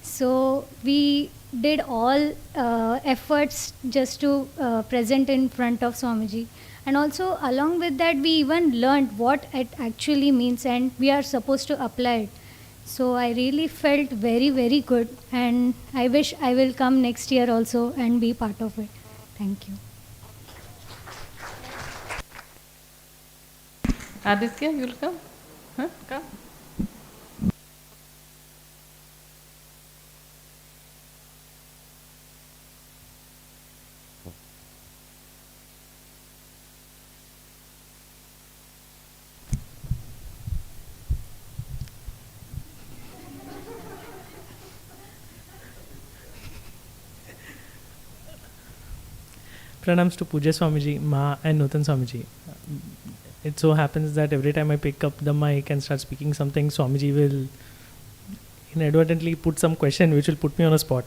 So we did all efforts just to present in front of Swamiji. And also along with that, we even learned what it actually means and we are supposed to apply it. So I really felt very, very good, and I wish I will come next year also and be part of it. Thank you. Aditya, you'll come? Huh? Come. Pranams to Pujya Swamiji, Ma and Nutan Swamiji. It so happens that every time I pick up the mic and start speaking something, Swamiji will inadvertently put some question which will put me on a spot.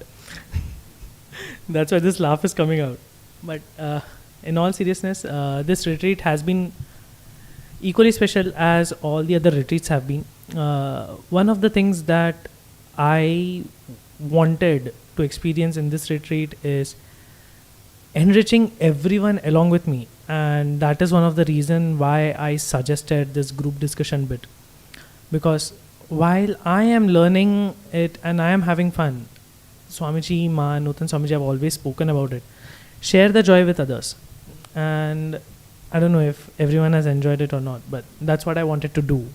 That's why this laugh is coming out. But in all seriousness, this retreat has been equally special as all the other retreats have been. One of the things that I wanted to experience in this retreat is enriching everyone along with me, and that is one of the reasons why I suggested this group discussion bit, because while I am learning it and I am having fun, Swamiji, Ma and Nutan Swamiji have always spoken about it. Share the joy with others, and I don't know if everyone has enjoyed it or not, but that's what I wanted to do.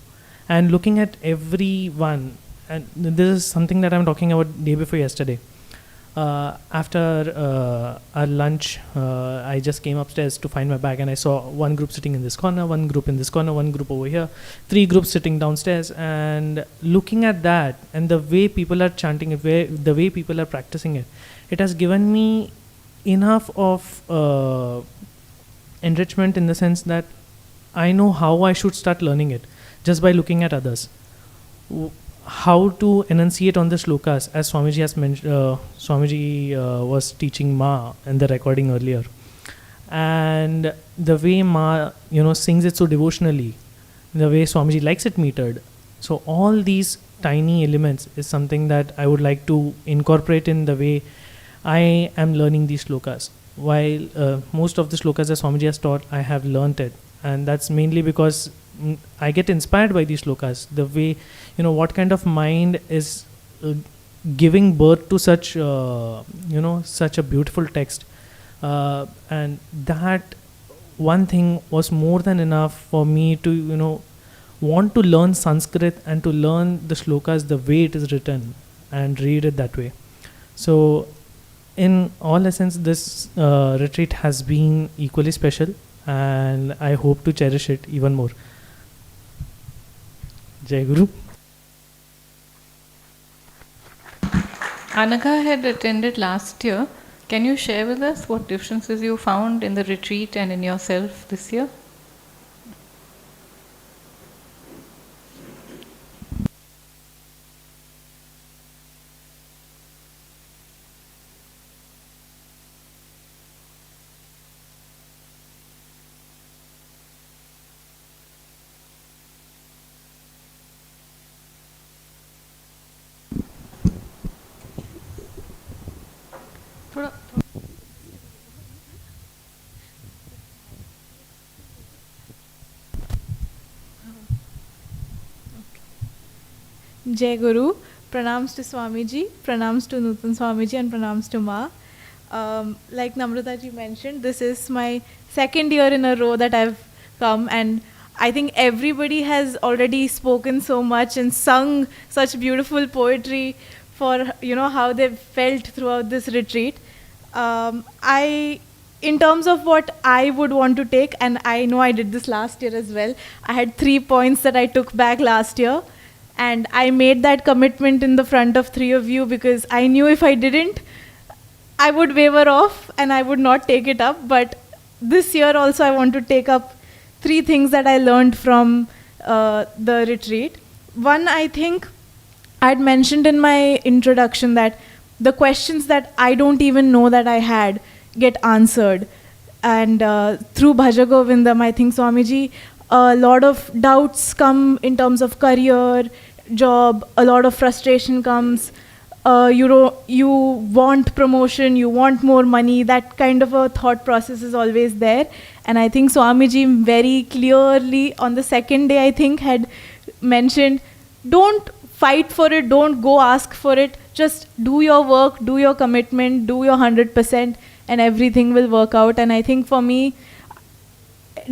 And looking at everyone, and this is something that I'm talking about day before yesterday. After our lunch, I just came upstairs to find my bag, and I saw one group sitting in this corner, one group in this corner, one group over here, 3 groups sitting downstairs. And looking at that and the way people are chanting it, the way people are practicing it, it has given me enough of enrichment, in the sense that I know how I should start learning it just by looking at others. How to enunciate on the shlokas, as Swamiji has mentioned. Swamiji was teaching Ma in the recording earlier, and the way Ma sings it so devotionally, the way Swamiji likes it metered. So all these tiny elements is something that I would like to incorporate in the way I am learning these shlokas. While most of the shlokas that Swamiji has taught, I have learnt it, and that's mainly because I get inspired by these shlokas. The way, what kind of mind is giving birth to such, such a beautiful text. And that one thing was more than enough for me to, want to learn Sanskrit and to learn the shlokas the way it is written and read it that way. So, in all essence, this retreat has been equally special, and I hope to cherish it even more. Jai Guru. Anagha had attended last year. Can you share with us what differences you found in the retreat and in yourself this year? Jai Guru, pranams to Swamiji, pranams to Nutan Swamiji, and pranams to Ma. Like Namrata ji mentioned, this is my 2nd year in a row that I've come, and I think everybody has already spoken so much and sung such beautiful poetry for how they've felt throughout this retreat. In terms of what I would want to take, and I know I did this last year as well, I had 3 points that I took back last year. And I made that commitment in the front of 3 of you, because I knew if I didn't, I would waver off and I would not take it up. But this year also I want to take up 3 things that I learned from the retreat. One, I think I had mentioned in my introduction that the questions that I don't even know that I had get answered. and through Bhaja Govindam, I think Swamiji, a lot of doubts come in terms of career, job, a lot of frustration comes. You want promotion, you want more money, that kind of a thought process is always there. And I think Swamiji very clearly on the second day, I think, had mentioned, don't fight for it, don't go ask for it, just do your work, do your commitment, do your 100%, and everything will work out. And I think for me,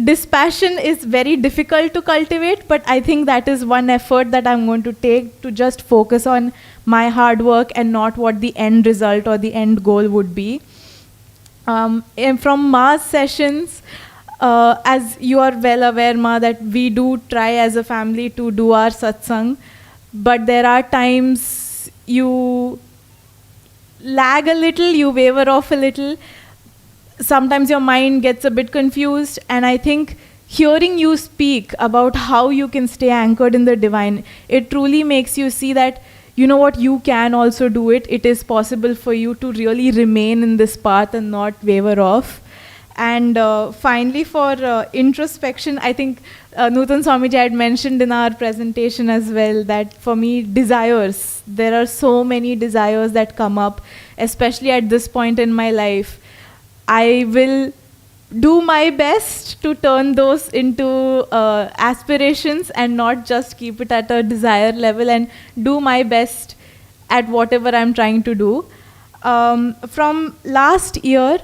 dispassion is very difficult to cultivate, but I think that is one effort that I'm going to take, to just focus on my hard work and not what the end result or the end goal would be. And from Ma's sessions, as you are well aware, Ma, that we do try as a family to do our satsang, but there are times you lag a little, you waver off a little. Sometimes your mind gets a bit confused, and I think hearing you speak about how you can stay anchored in the divine, it truly makes you see that, you know what, you can also do it. It is possible for you to really remain in this path and not waver off. And finally, for introspection, I think Nutan Swamiji had mentioned in our presentation as well that for me, desires, there are so many desires that come up, especially at this point in my life. I will do my best to turn those into aspirations and not just keep it at a desire level, and do my best at whatever I'm trying to do. From last year,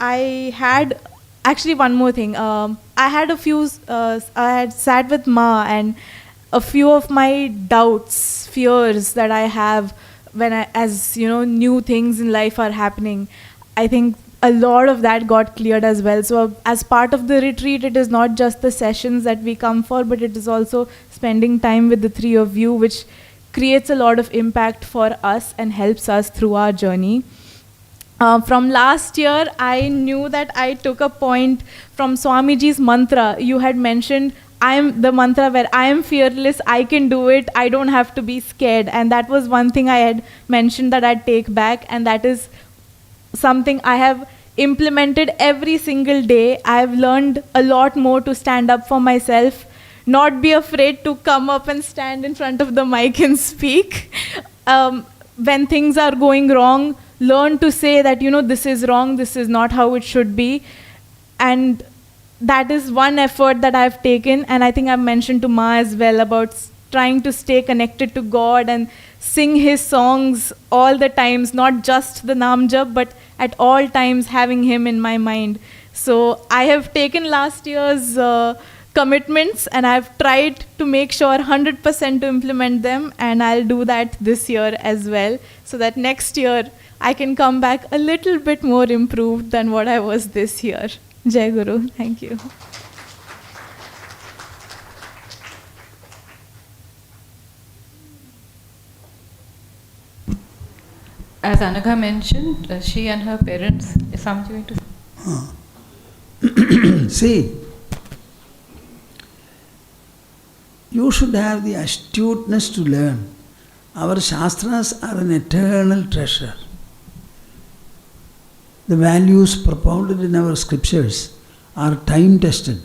I had actually one more thing. I had sat with Ma, and a few of my doubts, fears that I have when as new things in life are happening, I think a lot of that got cleared as well. So as part of the retreat, it is not just the sessions that we come for, but it is also spending time with the three of you, which creates a lot of impact for us and helps us through our journey. From last year, I knew that I took a point from Swamiji's mantra. You had mentioned, I am the mantra where I am fearless, I can do it, I don't have to be scared. And that was one thing I had mentioned that I'd take back, and that is something I have implemented every single day. I've learned a lot more to stand up for myself, not be afraid to come up and stand in front of the mic and speak. When things are going wrong, learn to say that, this is wrong, this is not how it should be. And that is one effort that I've taken, and I think I've mentioned to Ma as well about trying to stay connected to God and sing His songs all the times, not just the Naam Jap, but at all times having Him in my mind. So I have taken last year's commitments, and I've tried to make sure 100% to implement them, and I'll do that this year as well, so that next year I can come back a little bit more improved than what I was this year. Jai Guru. Thank you. As Anagha mentioned, she and her parents, is something going to See, you should have the astuteness to learn. Our Shastras are an eternal treasure. The values propounded in our scriptures are time-tested.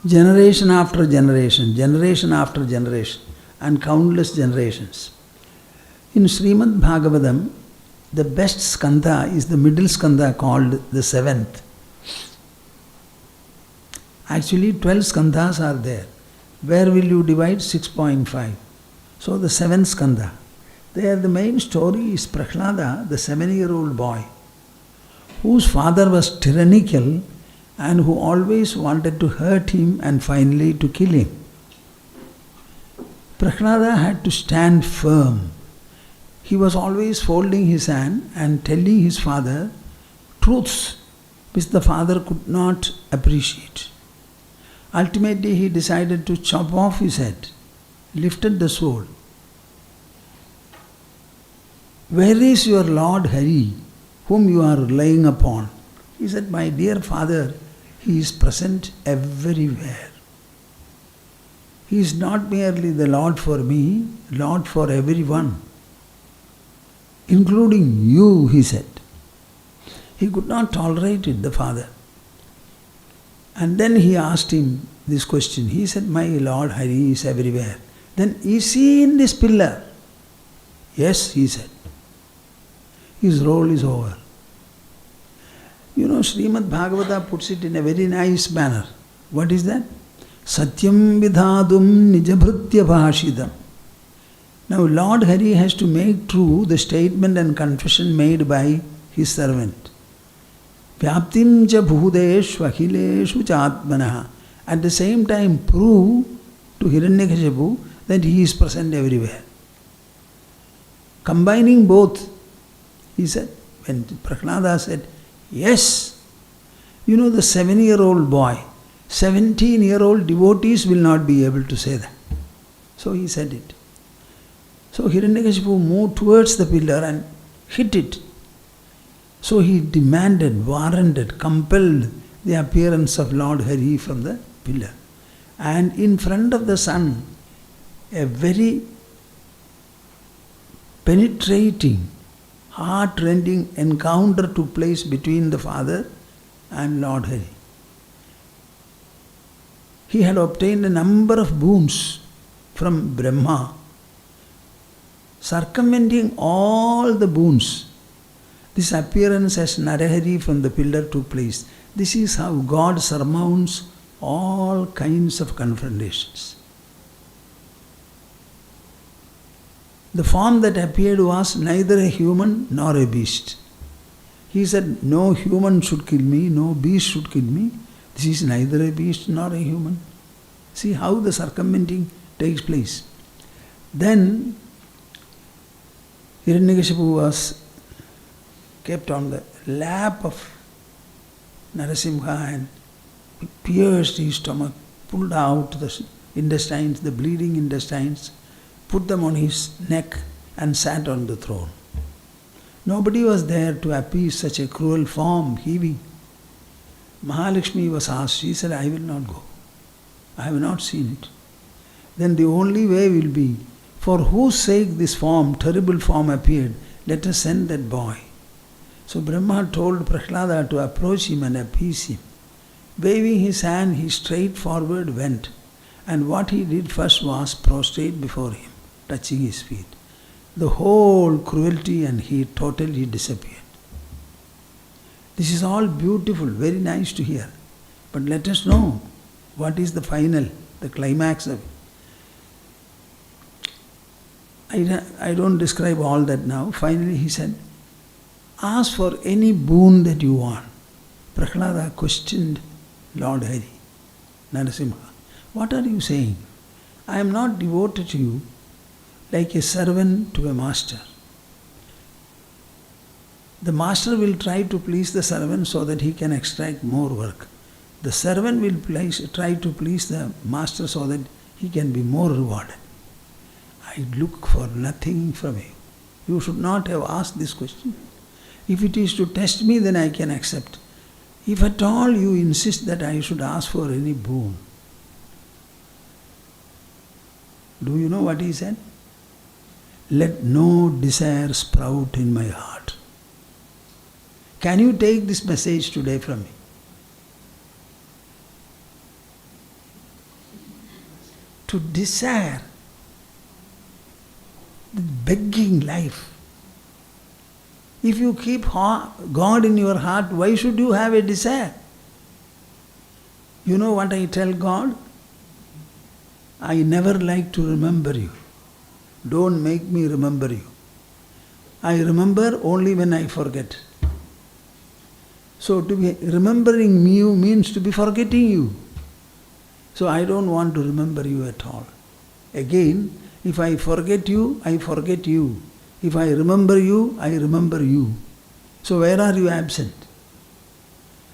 Generation after generation, generation after generation, and countless generations. In Srimad Bhagavatam, the best skandha is the middle skandha called the seventh. Actually, 12 skandhas are there. Where will you divide 6.5? So the seventh skandha. There the main story is Prahlada, the 7-year-old boy, whose father was tyrannical and who always wanted to hurt him and finally to kill him. Prahlada had to stand firm. He was always folding his hand and telling his father truths which the father could not appreciate. Ultimately, he decided to chop off his head, lifted the sword. Where is your Lord Hari, whom you are relying upon? He said, my dear father, he is present everywhere. He is not merely the Lord for me, Lord for everyone, including you, he said. He could not tolerate it, the father. And then he asked him this question. He said, my Lord Hari is everywhere. Then is he in this pillar? Yes, he said. His role is over. You know, Srimad Bhagavata puts it in a very nice manner. What is that? Satyam vidhadum nijabhrutya bhashidam. Now Lord Hari has to make true the statement and confession made by his servant. Vyaptim cha bhudeshu akhileshu chatmanaha. At the same time prove to Hiranyakashipu that he is present everywhere. Combining both, he said, when Prahlada said, yes, you know the 7-year-old boy, 17-year-old devotees will not be able to say that. So he said it. So Hiranyakashipu moved towards the pillar and hit it. So he demanded, warranted, compelled the appearance of Lord Hari from the pillar. And in front of the sun, a very penetrating, heart-rending encounter took place between the father and Lord Hari. He had obtained a number of boons from Brahma. Circumventing all the boons, this appearance as Narahari from the pillar took place. This is how God surmounts all kinds of confrontations. The form that appeared was neither a human nor a beast. He said, no human should kill me, no beast should kill me. This is neither a beast nor a human. See how the circumventing takes place. Then Hiranyakashipu was kept on the lap of Narasimha and pierced his stomach, pulled out the intestines, the bleeding intestines, put them on his neck and sat on the throne. Nobody was there to appease such a cruel form, heaving. Mahalakshmi was asked, she said, I will not go. I have not seen it. Then the only way will be, for whose sake this form, terrible form appeared, let us send that boy. So Brahma told Prahlada to approach him and appease him. Waving his hand, he straightforward went. And what he did first was prostrate before him, touching his feet. The whole cruelty and heat totally disappeared. This is all beautiful, very nice to hear. But let us know what is the final, the climax of it. I don't describe all that now. Finally he said, ask for any boon that you want. Prahlada questioned Lord Hari, Narasimha. What are you saying? I am not devoted to you like a servant to a master. The master will try to please the servant so that he can extract more work. The servant will try to please the master so that he can be more rewarded. I look for nothing from you. You should not have asked this question. If it is to test me, then I can accept. If at all you insist that I should ask for any boon. Do you know what he said? Let no desire sprout in my heart. Can you take this message today from me? To desire the begging life. If you keep God in your heart, why should you have a desire? You know what I tell God? I never like to remember you. Don't make me remember you. I remember only when I forget. So to be remembering you means to be forgetting you. So I don't want to remember you at all. Again, if I forget you, I forget you. If I remember you, I remember you. So where are you absent?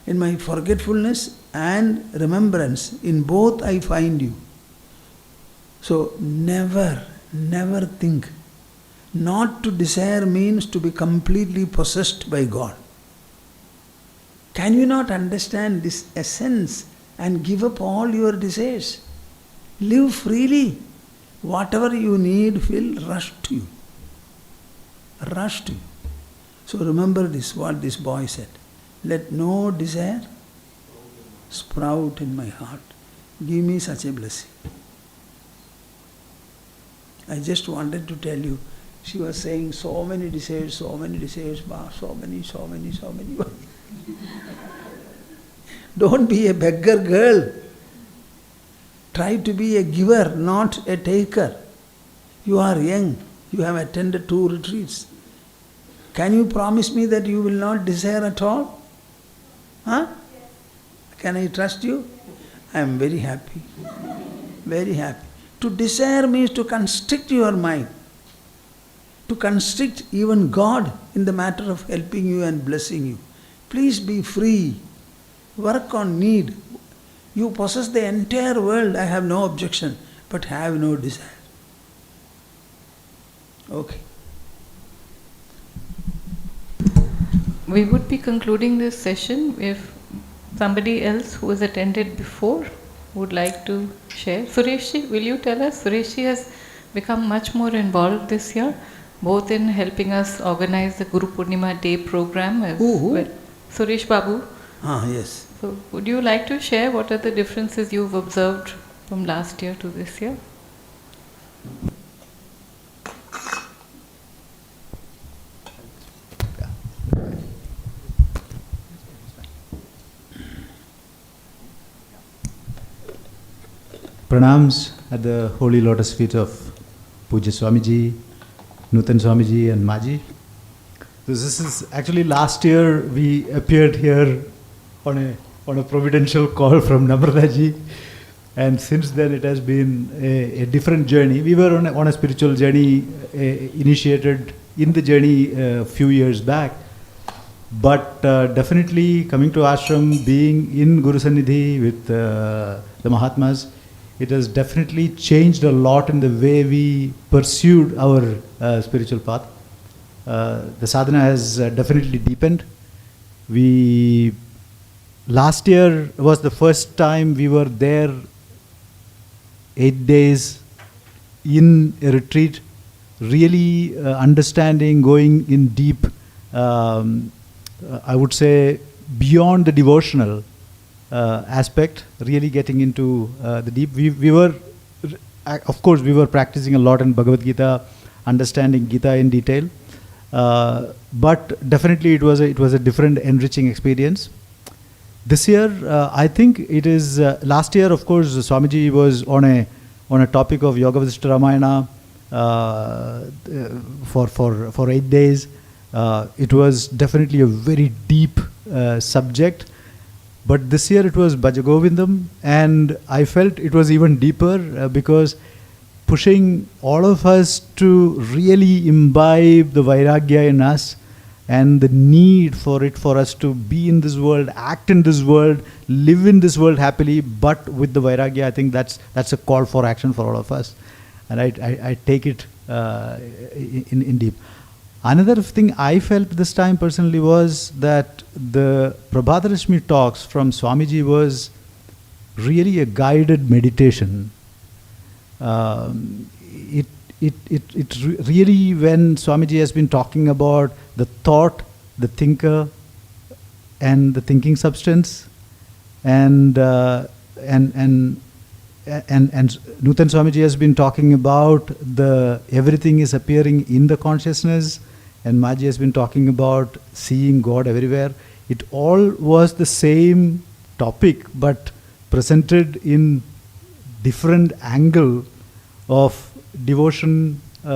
In my forgetfulness and remembrance, in both I find you. So never think. Not to desire means to be completely possessed by God. Can you not understand this essence and give up all your desires? Live freely. Whatever you need will rush to you. Rush to you. So remember this, what this boy said. Let no desire sprout in my heart. Give me such a blessing. I just wanted to tell you, she was saying so many desires, bah, so many. Don't be a beggar girl. Try to be a giver, not a taker. You are young. You have attended 2 retreats. Can you promise me that you will not desire at all? Huh? Can I trust you? I am very happy. Very happy. To desire means to constrict your mind. To constrict even God in the matter of helping you and blessing you. Please be free. Work on need. You possess the entire world, I have no objection, but have no desire. Okay. We would be concluding this session if somebody else who has attended before would like to share. Sureshji, will you tell us? Sureshji has become much more involved this year, both in helping us organize the Gurupoornima Day program as well. Suresh Babu. Yes. So would you like to share what are the differences you've observed from last year to this year? Pranams at the holy lotus feet of Pujya Swamiji, Nutan Swamiji and Maji. So this is actually last year we appeared here on a providential call from Namrataji, and since then it has been a different journey. We were on a spiritual journey initiated in the journey a few years back, but definitely coming to Ashram, being in Guru Sannidhi with the Mahatmas, it has definitely changed a lot in the way we pursued our spiritual path. The sadhana has definitely deepened. Last year was the first time we were there 8 days in a retreat, really understanding, going in deep, I would say beyond the devotional aspect, really getting into the deep. We were, of course, we were practicing a lot in Bhagavad Gita, understanding Gita in detail, but definitely it was a different, enriching experience. This year, I think it is. Last year, of course, Swamiji was on a topic of Yoga Vasishtha Ramayana for 8 days. It was definitely a very deep subject. But this year it was Bhaja Govindam, and I felt it was even deeper because pushing all of us to really imbibe the Vairagya in us and the need for us to be in this world, act in this world, live in this world happily, but with the Vairagya. I think that's a call for action for all of us, and I take it in deep. Another thing I felt this time personally was that the Prabhatarashmi talks from Swamiji was really a guided meditation. It really, when Swamiji has been talking about the thought, the thinker, and the thinking substance, and Nutan Swamiji has been talking about the everything is appearing in the consciousness, and Maji has been talking about seeing God everywhere. It all was the same topic, but presented in different angle of devotion, in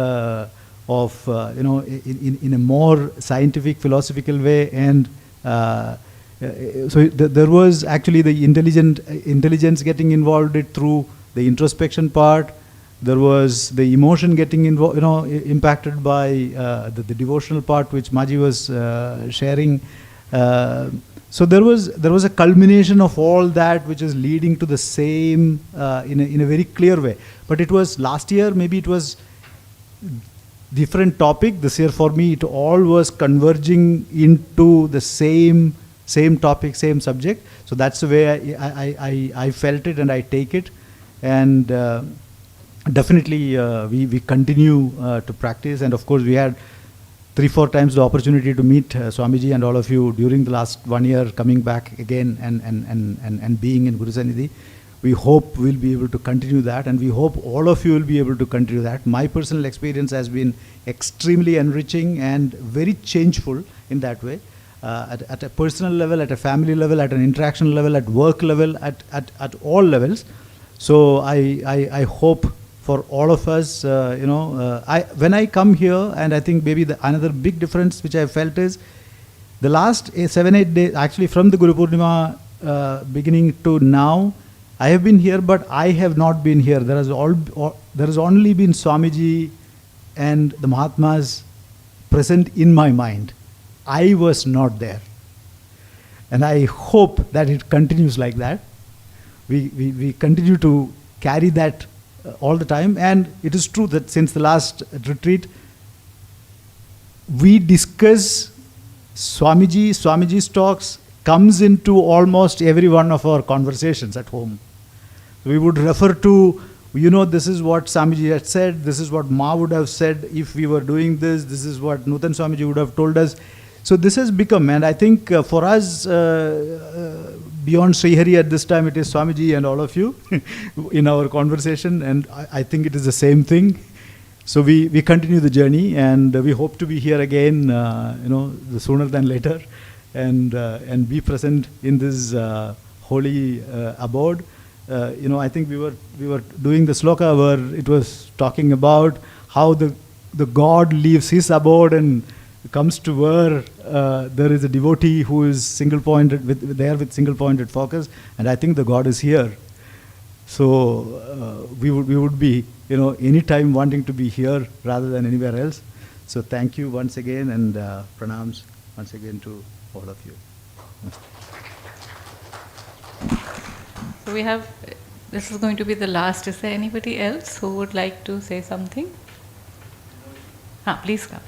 a more scientific, philosophical way, and so there was actually the intelligence getting involved through the introspection part. There was the emotion getting impacted by the devotional part, which Maji was sharing. So there was a culmination of all that, which is leading to the same in a very clear way. But it was last year, maybe it was different topic. This year for me, it all was converging into the same topic, same subject. So that's the way I felt it, and I take it. And definitely we continue to practice. And of course we had 3-4 times the opportunity to meet Swamiji and all of you during the last 1 year, coming back again and being in Guru Sanidhi. We hope we'll be able to continue that, and we hope all of you will be able to continue that. My personal experience has been extremely enriching and very changeful in that way, at a personal level, at a family level, at an interaction level, at work level, at all levels. So I hope for all of us, when I come here, and I think maybe another big difference which I felt is the last 7-8 days, actually from the Gurupoornima beginning to now, I have been here, but I have not been here. There has only been Swamiji and the Mahatmas present in my mind. I was not there. And I hope that it continues like that. We continue to carry that all the time. And it is true that since the last retreat, we discuss Swamiji's talks comes into almost every one of our conversations at home. We would refer to, this is what Swamiji had said, this is what Ma would have said if we were doing this is what Nutan Swamiji would have told us. So this has become, and I think for us, beyond Srihari at this time, it is Swamiji and all of you in our conversation, and I think it is the same thing. So we continue the journey, and we hope to be here again, the sooner than later, and be present in this holy abode. I think we were doing the sloka where it was talking about how the God leaves his abode and comes to where there is a devotee who is single-pointed with single-pointed focus, and I think the God is here. So we would be anytime wanting to be here rather than anywhere else. So thank you once again, and pranams once again to all of you. So this is going to be the last. Is there anybody else who would like to say something? Please come.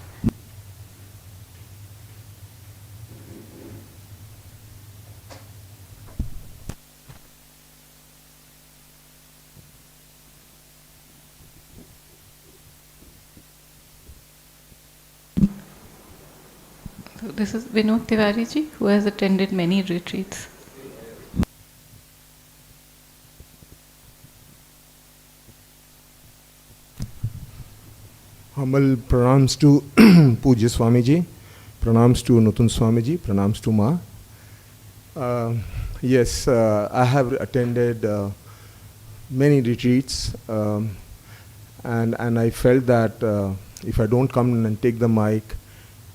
So this is Vinod Tiwari ji, who has attended many retreats. Humble pranams to Pujya Swamiji, pranams to Nutun Swamiji, pranams to Ma. Yes, I have attended many retreats, and I felt that if I don't come and take the mic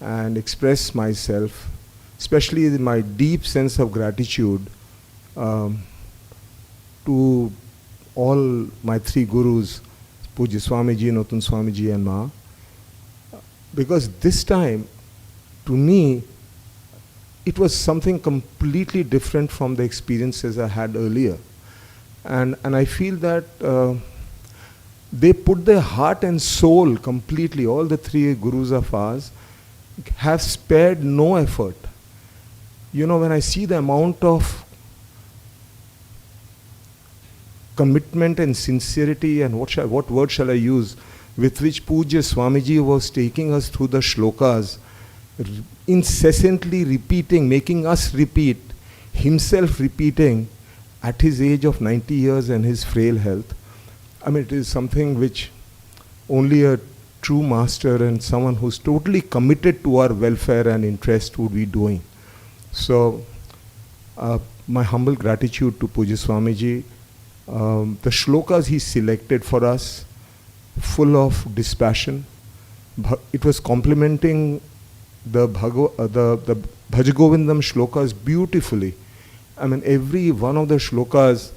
and express myself, especially my deep sense of gratitude to all my 3 gurus, Pujya Swamiji, Nutun Swamiji and Ma, because this time, to me, it was something completely different from the experiences I had earlier. And I feel that they put their heart and soul completely, all the 3 gurus of ours have spared no effort. When I see the amount of commitment and sincerity, and what word shall I use, with which Pujya Swamiji was taking us through the shlokas, incessantly repeating, making us repeat, himself repeating at his age of 90 years and his frail health. I mean, it is something which only a true master and someone who's totally committed to our welfare and interest would be doing. So, my humble gratitude to Pujya Swamiji. The shlokas he selected for us, full of dispassion. It was complementing the Bhajagovindam shlokas beautifully. I mean, every one of the shlokas,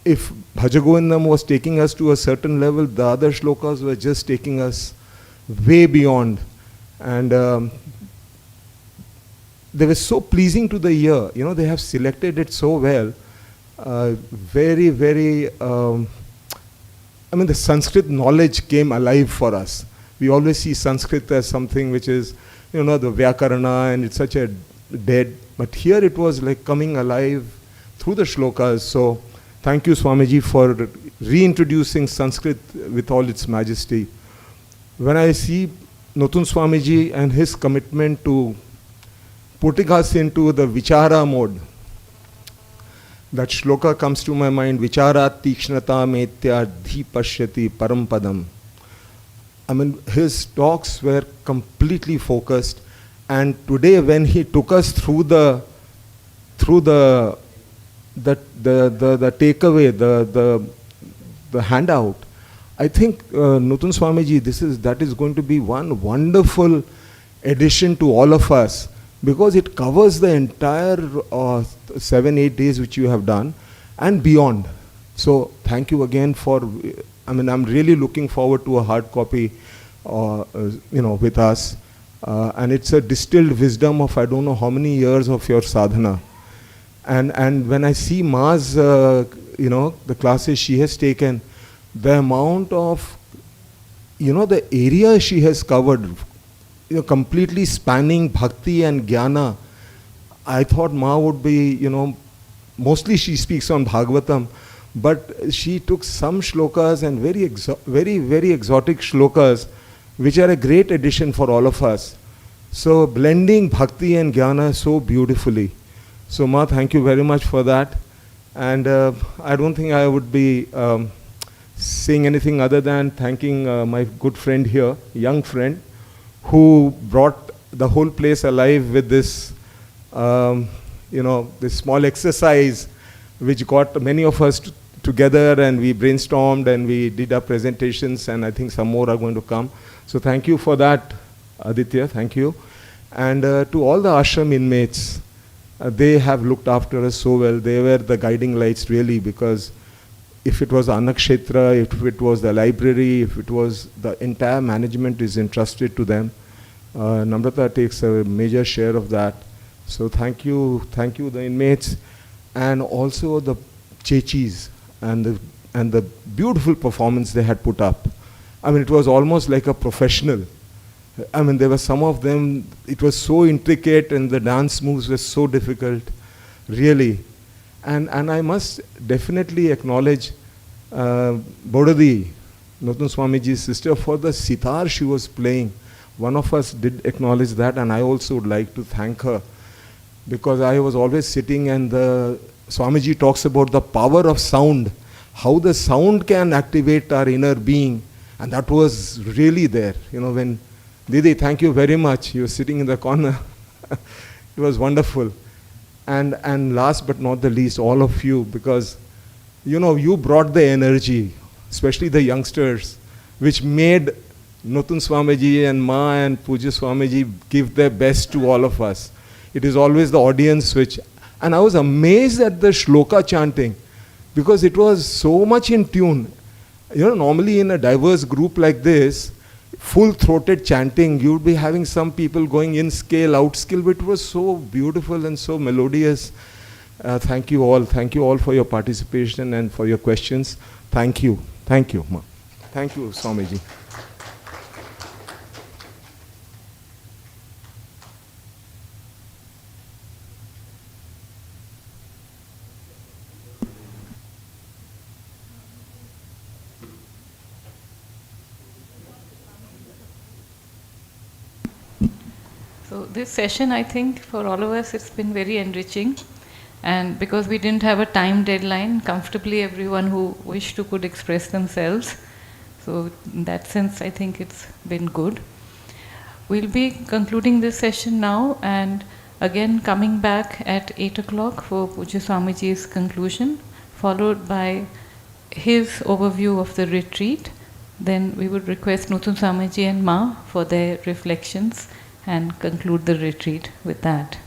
if Bhajagovindam was taking us to a certain level, the other shlokas were just taking us way beyond. And they were so pleasing to the ear. They have selected it so well. Very, very, the Sanskrit knowledge came alive for us. We always see Sanskrit as something which is, the Vyakarana, and it's such a dead, but here it was like coming alive through the shlokas. So thank you, Swamiji, for reintroducing Sanskrit with all its majesty. When I see Nutun Swamiji and his commitment to putting us into the vichara mode. That shloka comes to my mind, vichara tikshnata metya dhipashyati parampadam. I mean, his talks were completely focused, and today when he took us through the takeaway, the handout, I think Nutun Swamiji, that is going to be one wonderful addition to all of us, because it covers the entire 7-8 days which you have done and beyond. So thank you again I'm really looking forward to a hard copy with us. And it's a distilled wisdom of I don't know how many years of your sadhana. And when I see Ma's, the classes she has taken, the amount of, the area she has covered, completely spanning bhakti and jnana. I thought Ma would be, mostly she speaks on Bhagavatam, but she took some shlokas and very, very exotic shlokas, which are a great addition for all of us. So blending bhakti and jnana so beautifully. So Ma, thank you very much for that. And I don't think I would be saying anything other than thanking my good friend here, young friend, who brought the whole place alive with this, this small exercise, which got many of us together, and we brainstormed and we did our presentations, and I think some more are going to come. So thank you for that, Aditya, thank you. And to all the ashram inmates, they have looked after us so well. They were the guiding lights really, because if it was Anakshetra, if it was the library, if it was the entire management is entrusted to them. Namrata takes a major share of that. So thank you the inmates, and also the chechis and the beautiful performance they had put up. I mean, it was almost like a professional. I mean, there were some of them, it was so intricate and the dance moves were so difficult, really. And I must definitely acknowledge Bodadi, Nutun Swamiji's sister, for the sitar she was playing. One of us did acknowledge that, and I also would like to thank her, because I was always sitting and Swamiji talks about the power of sound, how the sound can activate our inner being, and that was really there. When Didi, thank you very much, you were sitting in the corner. It was wonderful. And last but not the least, all of you, because you brought the energy, especially the youngsters, which made Nutun Swamiji and Ma and Pujya Swamiji give their best to all of us. It is always the audience which, and I was amazed at the shloka chanting, because it was so much in tune. Normally in a diverse group like this, full-throated chanting, you would be having some people going in scale, out scale, but it was so beautiful and so melodious. Thank you all for your participation and for your questions. Thank you, Ma. Thank you, Swamiji. So this session, I think, for all of us, it's been very enriching. And because we didn't have a time deadline, comfortably everyone who wished to could express themselves. So in that sense, I think it's been good. We'll be concluding this session now, and again coming back at 8 o'clock for Pujya Swamiji's conclusion, followed by his overview of the retreat. Then we would request Nutun Swamiji and Ma for their reflections and conclude the retreat with that.